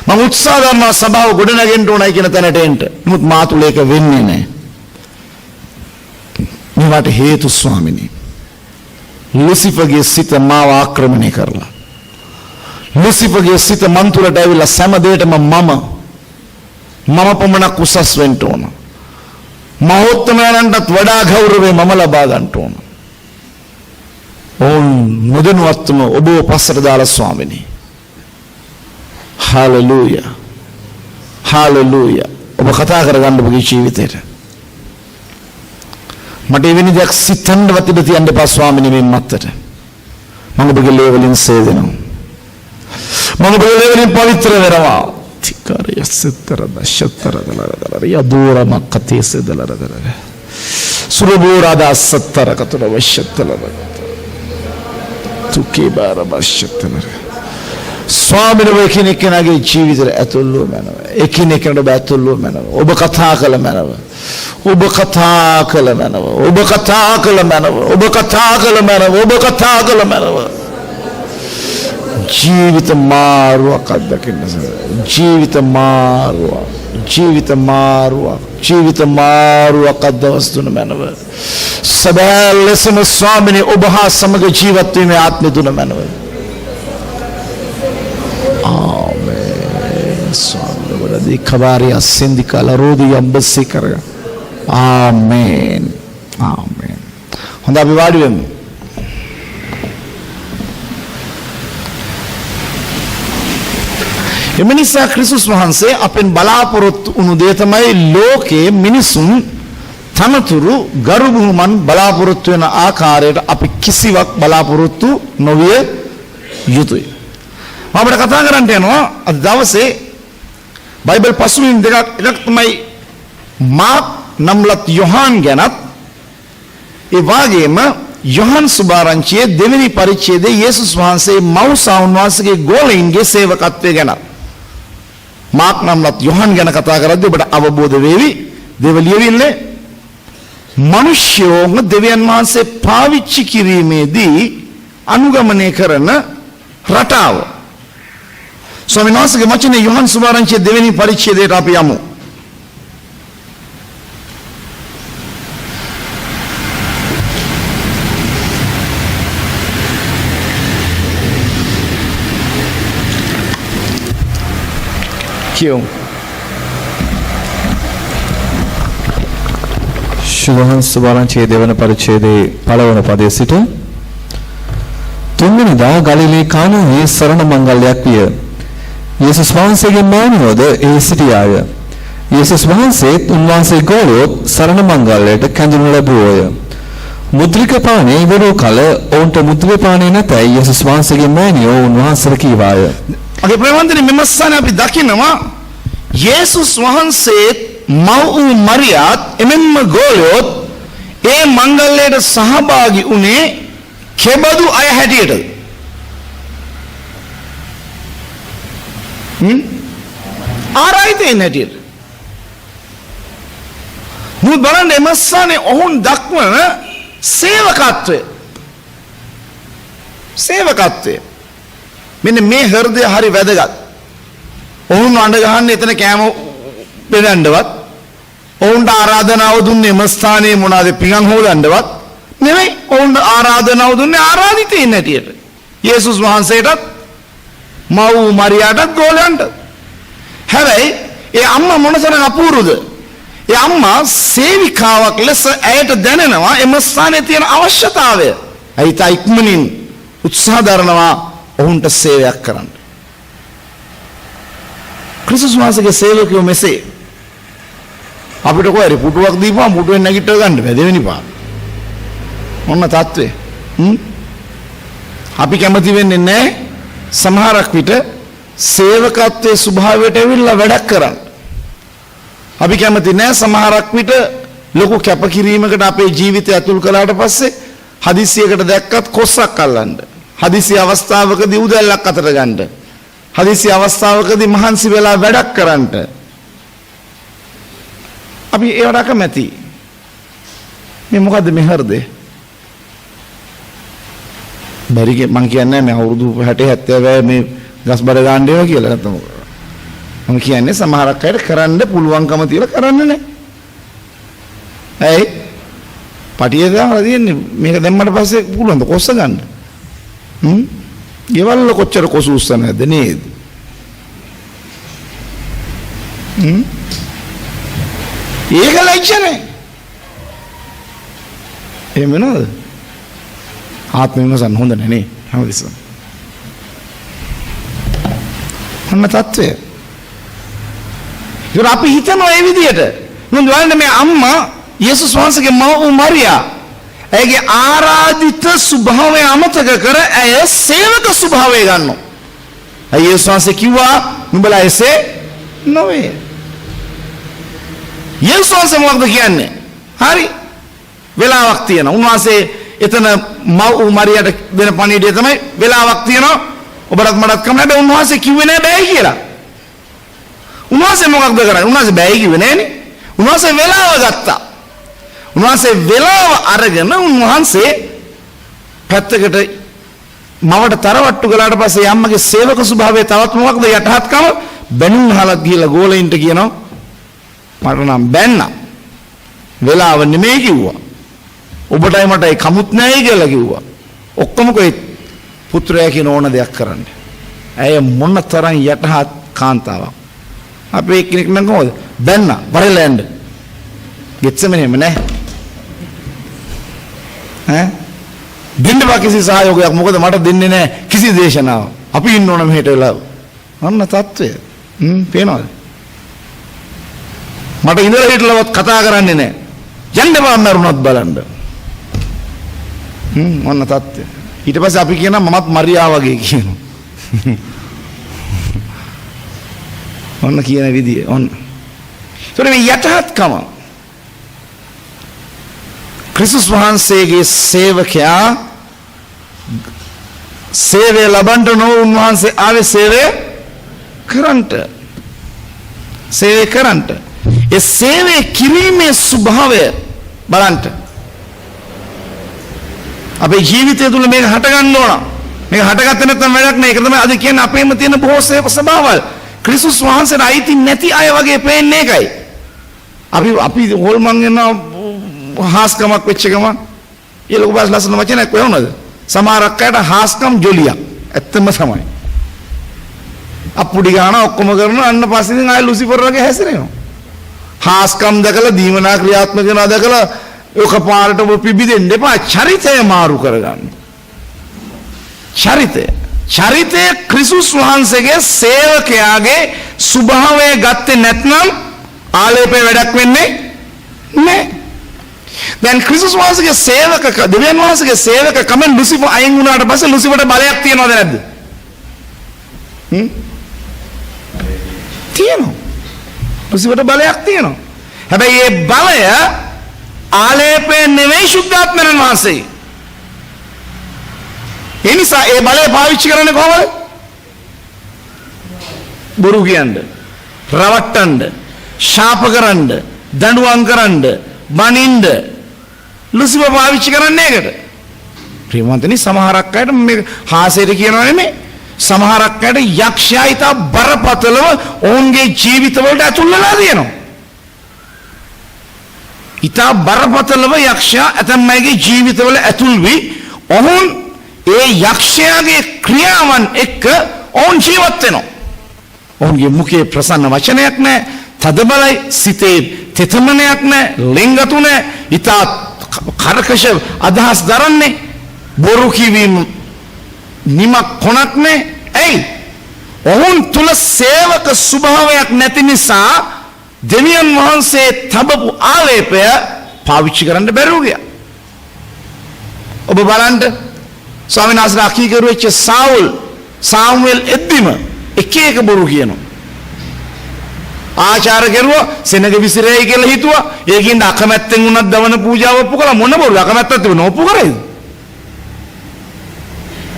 මම උත්සාහ කරනවා සභාව ගොඩනගෙන්න ඕනයි කියන තැනට එන්න. නමුත් මා තුල ඒක වෙන්නේ නැහැ. මේවට හේතු ස්වාමීනි ලුසිෆර්ගේ සිත මාව ආක්‍රමණය කරලා ලුසිෆර්ගේ සිත මන් තුලට ඇවිල්ලා සෑම දෙයකම මම පමණක් උසස් වෙන්න ඕන. මහෝත්තමයන්ටත් වඩා ගෞරවය මම ලබා ගන්න ඕන. ඕන් මුදනුවත්වම ඔබ පස්සට දාලා ස්වාමීනි. හාලෙලූයා. හාලෙලූයා. ඔබ කතා කරගන්න ඔබගේ ජීවිතේට. මට එවැනි දෙයක් සිතන්නවත් ඉඩ තියන්න එපා ස්වාමීනි මේ මත්තට. මම ඔබගේ ලේ වලින් සේදෙනවා. මම ඔබගේ ලේ වලින් පවිත්‍ර වෙනවා. තිකාරිය සිතරද ශතරදලරදල යදෝරම කතේ සෙදලරදල සුරබෝරාදා සතර කතර වශතලර තුකේ බාර වශතලර ස්වාමීන් වහන්සේ කෙනෙක්ගේ ජීවිතය ඇතුළු මනව එකිනෙකට ඇතුළු මනව ඔබ කතා කළ මනව ඔබ කතා කළ මනව ඔබ කතා කළ මනව ඔබ කතා කළ මනව ඔබ කතා කළ මනව ජීවිත මාරුවක් අත්දකින්න ජීවිත මාරුවක් ජීවිත මාරුවක් ජීවිත මාරුවක් අත්දවස් දුන මනව සබෑ ලෙසම ස්වාමීනි ඔබ හා සමග ජීවත් වීමේ ආත්මය දුන මනව ආමේන් ස්වාමීනි වඩදී කවාරිය සින්දි කාලා රෝදි යම්බසි කරග ආමේන් ආමේන් හොඳ අපි වාඩි වෙමු. එම නිසා ක්‍රිස්තුස් වහන්සේ අපෙන් බලාපොරොත්තු වුණු දේ තමයි ලෝකයේ මිනිසුන් තනතුරු ගරු බුහුමන් බලාපොරොත්තු වෙන ආකාරයට අපි කිසිවක් බලාපොරොත්තු නොවිය යුතුයි. මම අපිට කතා කරන්න යනවා අද දවසේ බයිබල් පසුබිම් දෙකක් එකක් තමයි මාක් නම්ලත් යොහාන් ගැනත් ඒ වගේම යොහාන් සුභාරංචියේ දෙවෙනි පරිච්ඡේදයේ යේසුස් වහන්සේ මව්සා වහන්සේගේ ගෝලයින්ගේ සේවකත්වය ගැන මාක් නම්ලත් යොහාන් ගැන කතා කරද්දී ඔබට අවබෝධ වේවි දෙවලියෙන්නේ මිනිස්යෝම දෙවියන් වහන්සේ පාවිච්චි කිරීමේදී අනුගමනය කරන රටාව. ස්වාමීන් වහන්සේගේ වචනේ යොහාන් සුභාරංචියේ දෙවෙනි පරිච්ඡේදයට අපි යමු. යොහාන් සුභාරංචියේ දෙවන පරිච්ඡේදයේ පළවන පදයේ සිට තුන්වෙනිදා ගලිලේ කානාවේ සරණ මංගල්‍යයක් විය. යේසුස් වහන්සේගේ මෑණියෝද එහි සිටියාය. යේසුස් වහන්සේත් උන්වහන්සේ ගෝලයෝත් සරණ මංගල්‍යයට කැඳවනු ලැබුවෝය. මුද්‍රික පානේ ඉවර කල ඔවුන්ට මුද්‍රික පානේ නැතයි යේසුස් වහන්සේගේ මෑණියෝ උන්වහන්සේට කීවාය. අපේ ප්‍රවන්තනේ මෙමස්සන අපි දකිනවා යේසුස් වහන්සේ මව් මරියාත් එමෙන්ම ගෝලයෝත් ඒ මංගල්‍යයට සහභාගී වුණේ කෙබඳු අය හැටියටද? ආරයිතේ නැටියට. මුත් බලන්න එමස්සනේ ඔවුන් දක්වන සේවකත්වය. සේවකත්වය. මෙන්න මේ හෘදය හරි වැදගත්. ඔවුන් අඬ ගහන්නේ එතන කෑම බෙදන්නවත් ඔවුන්ට ආරාධනාව දුන්නේ එම ස්ථානයේ මොනවාද පිඟන් හොදන්නවත් නෙවෙයි. ඔවුන්ට ආරාධනාව දුන්නේ ආරාධිතයින් හැටියට. යේසුස් වහන්සේටත් මව් මරියාටත් ගෝලයන්ට. හැබැයි ඒ අම්මා මොනතරම් අපූර්වද? ඒ අම්මා සේවිකාවක් ලෙස ඇයට දැනෙනවා එම ස්ථානයේ තියෙන අවශ්‍යතාවය. ඇයි තා ඉක්මනින් උත්සාහ දරනවා ඔවුන්ට සේවයක් කරන්න. ක්‍රිස්තුස් වහන්සේගේ සේවකයෝ මෙසේ අපිට කොහරි පුටුවක් දීපුවා පුටුවෙන් නැගිටව ගන්න බෑ දෙවෙනි පාර. මොන තත්ත්වය? අපි කැමති වෙන්නේ නැහැ සමහරක් විට සේවකත්වයේ ස්වභාවයට ඇවිල්ලා වැඩක් කරන්න. අපි කැමති නෑ සමහරක් විට ලොකු කැපකිරීමකට අපේ ජීවිතය ඇතුල් කළාට පස්සේ හදිසියකට දැක්කත් කොස්සක් අල්ලන්න. හදිසි අවස්ථාවකදී උදැල්ලක් අතට ගන්න. හදිසි අවස්ථාවකදී මහන්සි වෙලා වැඩක් කරන්න. අපි ඒවට අකමැති. මේ මොකද්ද මේ හෘදේ? බැරිගේ මං කියන්නේ මේ අවුරුදු 60 70 මේ ගස්බර ගන්න ඒවා කියලා නැත්නම් මම කියන්නේ සමහරක් අයට කරන්න පුළුවන්කම තියලා කරන්න නැහැ. ඇයි? පටිය දාලා තියෙන්නේ මේක දැම්මට පස්සේ පුළුවන්ද කොස්ස ගන්න? ගෙවල් කොච්චර කොසු උස්සන නැද්ද නේද? ඒක ලැජ්ජනේ. එහෙම නේද? ආත්ම විමසන්න හොඳ නැහැ නේ හැමතිස්සම. අන්න තත්ත්වය. ඒක අපි හිතනවා ඒ විදිහට. මොකද වළඳ මේ අම්මා යේසුස් වහන්සේගේ මව මරියා ඇයගේ ආරාධිත ස්වභාවය අමතක කර ඇය සේවක ස්වභාවය ගන්නවා. යේසුස් වහන්සේ කිව්වා නුඹලා එසේ නොවේ. යේසුස් වහන්සේ මොකක්ද කියන්නේ? හරි. වෙලාවක් තියෙනවා. උන්වහන්සේ එතන මව් මරියට දෙන පණිවිඩය තමයි වෙලාවක් තියෙනවා. ඔබට මටත් කම නැහැ. උන්වහන්සේ කිව්වේ නෑ බෑ කියලා. උන්වහන්සේ මොකක්ද කරන්නේ? උන්වහන්සේ බෑ කිව්වේ නෑනේ. උන්වහන්සේ වෙලාව ගත්තා. උන්වහන්සේ වෙලාව අරගෙන උන්වහන්සේ පැත්තකට මවට තරවට්ටු කළාට පස්සේ අම්මගේ සේවක ස්වභාවය තවත් මොකක්ද යටහත්කම බැනුම් අහලා ගිහලා ගෝලෙන්ට කියනවා මට නම් බැන්නා. වෙලාව නෙමෙයි කිව්වා. ඔබටයි මටයි කමුත් නැහැ කියලා කිව්වා. ඔක්කොම කොයි පුත්‍රයා කියන ඕන දෙයක් කරන්න. ඇය මොන තරම් යටහත් කාන්තාවක්. අපේ කෙනෙක් නම් කොහොමද? බැන්නා. වරලෑන්ඩ්. ගෙච්චමනේම නැහැ. ඈ? දෙන්න බා කිසි සහයෝගයක් මොකද මට දෙන්නේ නැහැ කිසි දේශනාවක්. අපි ඉන්න ඕන මෙහෙට වෙලා. අන්න තත්ත්වය. පේනවද? මට ඉඳලා හිටලවත් කතා කරන්නේ නැහැ. යන්න බා මරුණත් බලන්න. ඔන්න තත්ත්වය. ඊට පස්සේ අපි කියනවා මමත් මරියා වගේ කියනවා. ඔන්න කියන විදිය ඔන්න. ඒතර මේ යටහත්කම ක්‍රිස්තුස් වහන්සේගේ සේවකයා සේවය ලබන්න නො උන්වහන්සේ ආවේ සේවය කරන්නට. සේවය කරන්නට. ඒ සේවය කිරීමේ ස්වභාවය බලන්න. අපේ ජීවිතය තුළ මේක හට ගන්න ඕන. මේක හටගත්තේ නැත්නම් වැඩක් නෑ. ඒක තමයි අද කියන්නේ අපේම තියෙන බොහෝ ස්වභාවල්. ක්‍රිස්තුස් වහන්සේට අයිති නැති අය වගේ පේන්නේ ඒකයි. අපි හොල්මන් වෙනවා හාස්කමක් වෙච්ච ගමන්. ඒ ලොකු බස් ලස්සන වචනයක් වෙනවද? සමහරක් අයට හාස්කම් ජොලියක්. ඇත්තම තමයි. අප්පුඩි ගන්න ඔක්කොම කරනවා අන්න පස්සේ ඉතින් ආය ලුසිෆර් වගේ හැසිරෙනවා. හාස්කම් දැකලා දීමනා ක්‍රියාත්මක වෙනවා දැකලා ඔක පාරට ඔබ පිබිදෙන්න එපා. චරිතය මාරු කරගන්න. චරිතය ක්‍රිස්තුස් වහන්සේගේ සේවකයාගේ ස්වභාවය ගත්තේ නැත්නම් ආලේපේ වැඩක් වෙන්නේ නැහැ. දැන් ක්‍රිස්තුස් වහන්සේගේ සේවක දෙවියන් වහන්සේගේ සේවක කමෙන් ලුසිෆර් අයින් වුණාට පස්සේ ලුසිෆර්ට බලයක් තියනවද නැද්ද? තියෙනවා. ලුසිෆර්ට බලයක් තියෙනවා. හැබැයි ඒ බලය ආලේපේ නෙවෙයි සුද්ධාත්මයන් වහන්සේ. ඒ නිසා ඒ බලය පාවිච්චි කරන්නේ කොහොමද? බොරු කියන්න, රවට්ටන්න, ශාප කරන්න, දඬුවම් කරන්න, බනින්න ලුසිෆර් පාවිච්චි කරන්නේ ඒකට. ප්‍රේමවන්තනි සමහරක් අයට මේ හාසයට කියනවා නෙමෙයි. සමහරක් අයට යක්ෂයා ඊට බරපතලව ඔවුන්ගේ ජීවිතවලට ඇතුල් වෙලා තියෙනවා. ඊට බරපතලව යක්ෂයා ඇතැම් අයගේ ජීවිතවල ඇතුල් වී ඔවුන් ඒ යක්ෂයාගේ ක්‍රියාවන් එක්ක ඔවුන් ජීවත් වෙනවා. ඔවුන්ගේ මුඛයේ ප්‍රසන්න වචනයක් නැහැ, තදබලයි, සිතේ තෙතමනයක් නැහැ, ලෙන්ගතු නැහැ, ඊට කරකශ අදහස් දරන්නේ, බොරු කිවීම නිමක් කොනක් නැහැ. ඇයි? ඔවුන් තුල සේවක ස්වභාවයක් නැති නිසා දෙවියන් වහන්සේ තබපු ආලේපය පාවිච්චි කරන්න බැරුව ගියා. ඔබ බලන්න ස්වාමීන් වහන්සේලා අකීකරු වෙච්ච සාමුවෙල් එද්දිම එක එක බොරු කියනවා. ආචාර කෙරුවා සෙනග විසිරෙයි කියලා හිතුවා. ඒකින් අකමැත්තෙන් උනත් දවන පූජාව ඔප්පු කළා. මොන බොරු අකමැත්තක් තිබුණා ඔප්පු කරේද?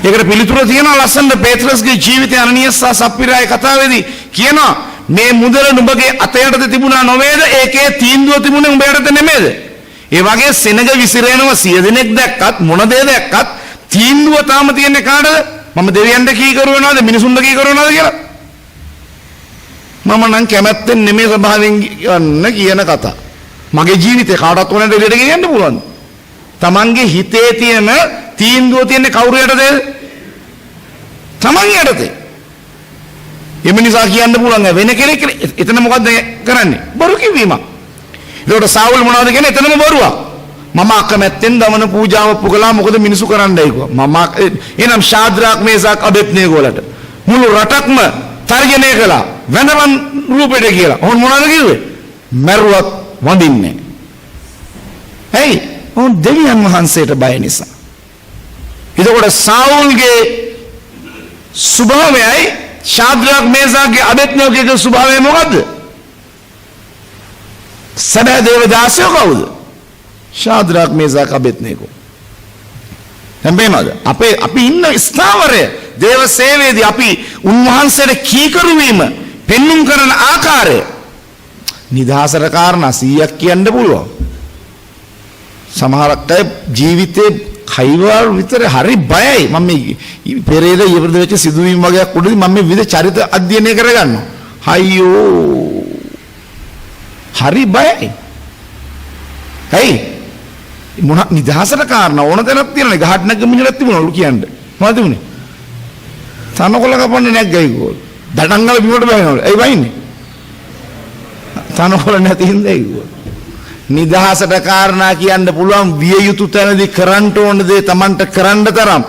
ඒකට පිළිතුර තියෙනවා ලස්සන පේත්‍රස්ගේ ජීවිතය අනනියස් සහ සප්පිරාගේ කතාවේදී කියනවා මේ මුදල නුඹගේ අතයටද තිබුණා නොවේද? ඒකේ තීන්දුව තිබුණේ උඹයටද නෙමෙයිද? ඒ වගේ සෙනග විසිරෙනවා 100 දෙනෙක් දැක්කත් මොන දේ දැක්කත් තීන්දුව තාම තියෙන්නේ කාටද? මම දෙවියන්ට කීකරු වෙනවද මිනිසුන්ට කීකරු වෙනවද කියලා? මම නම් කැමැත්තෙන් නෙමෙයි ස්වභාවයෙන් යන්න කියන කතා. මගේ ජීවිතේ කාටවත් ඕන දෙයකට කියන්න පුළුවන්. තමන්ගේ හිතේ තියෙන තීන්දුව තියෙන්නේ කවුරු යටද? තමන් යටතේ. එම නිසා කියන්න පුළුවන් වෙන කෙනෙක් එතන මොකද්ද කරන්නේ? බොරු කිවීමක්. ඒකට සාවුල් මොනවද කියන්නේ? එතනම බොරුවක්. මම අකමැත්තෙන් දමන පූජාව පුකලා මොකද මිනිසු කරන්නයි කිව්වා. මම එනම් ශාද්‍රාක් මේසාක් අබෙත්නේගෝ වලට මුළු රටක්ම තර්ජනය කළා. වෙනවන් රූපෙට කියලා. ඔවුන් මොනවද කිව්වේ? මරුවක් වඳින්නේ. ඇයි? ඔවුන් දෙවියන් වහන්සේට බය නිසා. එතකොට සාවුල්ගේ ස්වභාවයයි ශාද්‍රාක් මේසාක්ගේ අබෙත්නේගෝගේ ස්වභාවය මොකද්ද? සැබෑ දේවදාසයෝ කවුද? ශාද්‍රාක් මේසාක් අබෙත්නේගෝ. හැබැයිමද අපි ඉන්න ස්ථාවරය දේව සේවයේදී අපි උන්වහන්සේට කීකරු වීම පෙන්눔 කරන ආකාරය නිදහසට කාරණා 100ක් කියන්න පුළුවන්. සමහරක් අය ජීවිතේ කයිවල් විතර හරි බයයි. මම මේ පෙරේද ඊවරද වෙච්ච සිදුවීම් වගේක් උඩදී මම මේ විවිධ චරිත අධ්‍යයනය කරගන්නවා. අයියෝ හරි බයයි. හයි මොන නිදහසට කාරණා ඕන තැනක් තියෙනනේ. ගහට නැග්ග මිනිහක් තිබුණලු කියන්නේ. මොනවද තිබුණේ? තනකොළ කපන්නේ නැග්ගයි ගෝල්. දඩංගල බිමට බහිනවලු. ඇයි බහින්නේ? තනකොළ නැති හින්දා ඒගොල්ලෝ. නිදහසට කාරණා කියන්න පුළුවන් විය යුතු තැනදී කරන්න ඕන දේ Tamanට කරන්න තරම්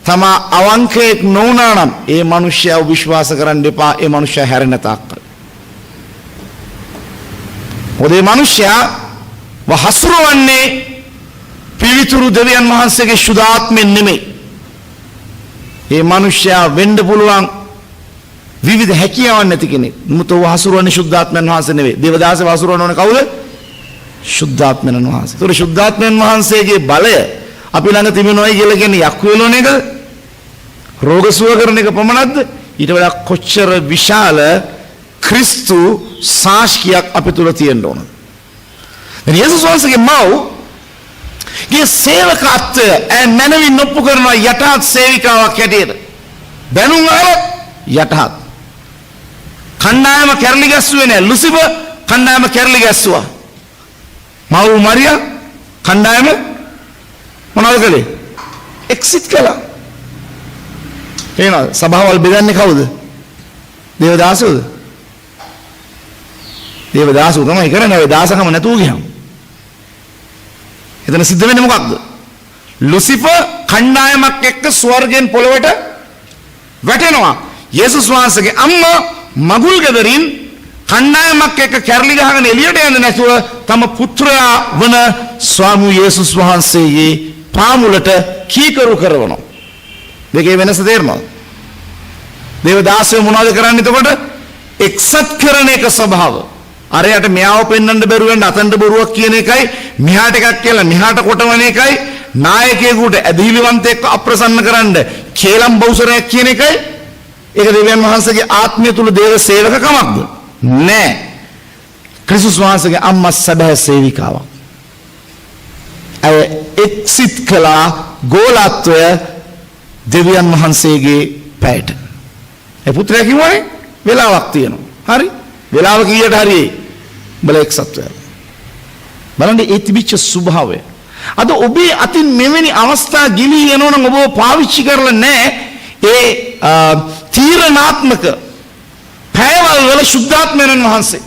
තමා අවංකයෙක් නොවුනා නම් ඒ මිනිස්සයාව විශ්වාස කරන්න එපා. ඒ මිනිස්සයා හැරෙන තාක්කල්. ඔතේ මිනිස්සයා වහසුරවන්නේ පිවිතුරු දෙවියන් වහන්සේගේ සුදාත්මෙන් නෙමෙයි. ඒ මිනිස්සයා වෙන්න පුළුවන් විවිධ හැකියාවන් නැති කෙනෙක්. මුතව වහසුරවන්නේ සුද්ධාත්මයන් වහන්සේ නෙවෙයි. දේවදාසව වහසුරවන්නේ කවුද? සුද්ධාත්මයන් වහන්සේ. ඒතර සුද්ධාත්මයන් වහන්සේගේ බලය අපි ළඟ තිබෙනවයි කියලා කියන්නේ යක් වේලෝන එකද? රෝග සුව කරන එක පමණක්ද? ඊට වඩා කොච්චර විශාල ක්‍රිස්තු සාක්ෂියක් අපි තුල තියෙන්න ඕනද? දැන් යේසුස් වහන්සේගේ මව් ගේ සේවකත්වය මනවින් ඔප්පු කරන යටහත් සේවිකාවක් හැටියට බැනුම් අහලා යටහත් කණ්ඩායම කැරලි ගැස්සුවේ නෑ. ලුසිෆ කණ්ඩායම කැරලි ගැස්සුවා. මව් මරියා කණ්ඩායම මොනවද කළේ? එක්සිට් කළා. එහෙනම් සභාවල් බෙදන්නේ කවුද? දේවදාසෝද? දේවදාසෝ තමයි කරන්නේ. ඒ දාසකම නැතුව ගියම එතන සිද්ධ වෙන්නේ මොකක්ද? ලුසිෆ කණ්ඩායමක් එක්ක ස්වර්ගයෙන් පොළවට වැටෙනවා. යේසුස් වහන්සේගේ අම්මා මගුල් ගෙදරින් කණ්ඩායමක් එක්ක කැරලි ගහගෙන එළියට යන්නේ නැතුව තම පුත්‍රයා වන ස්වාමී යේසුස් වහන්සේගේ පාමුලට කීකරු කරනවා. දෙකේ වෙනස තේරෙනවද? දේවදාසය මොනවද කරන්නේ එතකොට? එක්සත් කරන එක ස්වභාව. අරයට මෙයාව පෙන්වන්න බැරුව වෙන අතන්ට බොරුවක් කියන එකයි මෙහාට එකක් කියලා මෙහාට කොටවන එකයි නායකයෙකුට ඇදහිලිවන්තයෙක් අප්‍රසන්න කරන්න කේලම් බෞසරයක් කියන එකයි. ඒක දෙවියන් වහන්සේගේ ආත්මය තුල දේව සේවකකමක්ද? නෑ. ක්‍රිස්තුස් වහන්සේගේ අම්මා සැබෑ සේවිකාවක්. අය එක්සිට් කළා ගෝලත්වය දෙවියන් වහන්සේගේ පැයට. ඒ පුත්‍රයා කිව්වනේ වෙලාවක් තියෙනවා. හරි? වෙලාව කීයට හරි බල එක්සත්වය. බලන්න ඒ තිබිච්ච ස්වභාවය. අද ඔබේ අතින් මෙවැනි අවස්ථා ගිලී යනවා නම් ඔබව පාවිච්චි කරලා නැහැ. ඒ තීරණාත්මක පැයවල් වල සුද්ධාත්මයන් වහන්සේ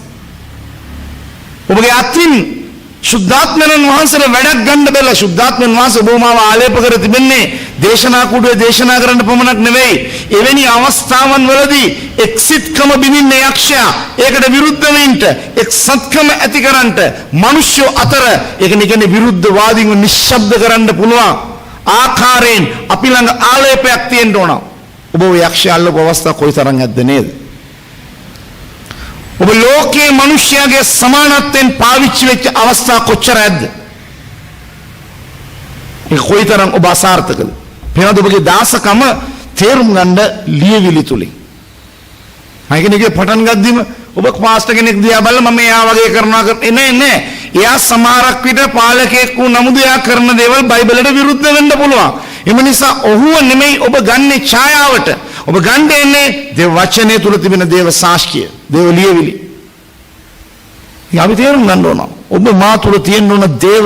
ඔබගේ අතින් සුද්ධාත්මයන් වහන්සේට වැඩක් ගන්න බැලලා සුද්ධාත්මයන් වහන්සේ ඔබව මාව ආලේප කර තිබෙන්නේ දේශනා කුඩුවේ දේශනා කරන්න පමණක් නෙවෙයි. එවැනි අවස්ථාවන් වලදී එක්සිට්කම බිනින්නේ යක්ෂයා. ඒකට විරුද්ධ වෙන්න එක්සත්කම ඇති කරන්නට මිනිස්සු අතර ඒක නිකන්නේ විරුද්ධවාදීන්ව නිශ්ශබ්ද කරන්න පුළුවන් ආකාරයෙන් අපි ළඟ ආලේපයක් තියෙන්න ඕන. ඔබ යක්ෂයා අල්ලපු අවස්ථා කොයිතරම් ඇද්ද නේද? ඔබ ලෝකයේ මිනිස්යාගේ සමානත්වයෙන් පාවිච්චි වෙච්ච අවස්ථා කොච්චර ඇද්ද? ඒ කොයිතරම් ඔබ අසාර්ථකද? වෙනද ඔබගේ දාසකම තේරුම් ගන්න ලියවිලි තුලින්. අයිකෙනෙක්ගේ පටන් ගද්දිම ඔබ පාස්ටර් කෙනෙක් දිහා බලලා මම එයා වගේ කරනවා නෑ. එයා සමහරක් විට පාලකයෙක් වූ නමුත් එයා කරන දේවල් බයිබලයට විරුද්ධ වෙන්න පුළුවන්. එම නිසා ඔහුව නෙමෙයි ඔබ ගන්නේ ඡායාවට. ඔබ ගන්නේ දේව වචනේ තුල තිබෙන දේව සාක්ෂිය, දේව ලියවිලි. අපි තේරුම් ගන්න ඕන. ඔබ මා තුල තියෙන ඕන දේව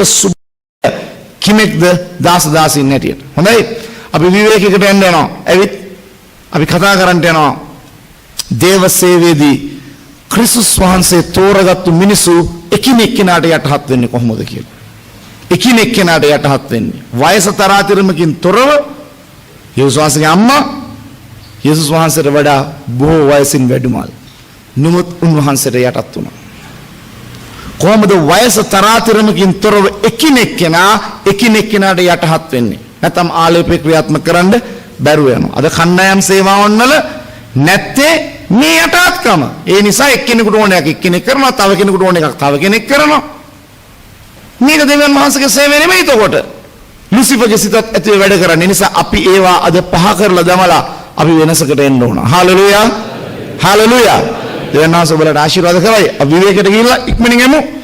කිමෙක්ද දාසීන් හැටියට. හොඳයි. අපි විවේකයකට යන්න යනවා. ඇවිත් අපි කතා කරන්න යනවා. දේව සේවයේදී ක්‍රිස්තුස් වහන්සේ තෝරගත්තු මිනිසු එකිනෙක කෙනාට යටහත් වෙන්නේ කොහොමද කියලා. එකිනෙක කෙනාට යටහත් වෙන්නේ වයස තරාතිරමකින් තොරව. යේසුස් වහන්සේගේ අම්මා යේසුස් වහන්සේට වඩා බොහෝ වයසින් වැඩිමල්. නමුත් උන්වහන්සේට යටත් වුණා. කොහොමද වයස තරාතිරමකින් තොරව එකිනෙක කෙනාට යටහත් වෙන්නේ? නැත්නම් ආලේපේ ක්‍රියාත්මක කරන්න බැරුව යනවා. අද කණ්ඩායම් සේවාවන් වල නැත්තේ මේ යටහත්කම. ඒ නිසා එක්කෙනෙකුට ඕන එකක් එක්කෙනෙක් කරනවා, තව කෙනෙකුට ඕන එකක් තව කෙනෙක් කරනවා. මේක දෙවියන් වහන්සේගේ සේවය නෙමෙයි. එතකොට ලුසිෆර්ගේ සිතත් ඇතුලේ වැඩ කරන්නේ. නිසා අපි ඒවා අද පහ කරලා දමලා අපි වෙනසකට එන්න ඕන. හාලෙලූයා. හාලෙලූයා. දෙවියන් වහන්සේ ඔබලට ආශිර්වාද කරයි. අපි විවේකයට ගිහිල්ලා ඉක්මනින් එමු.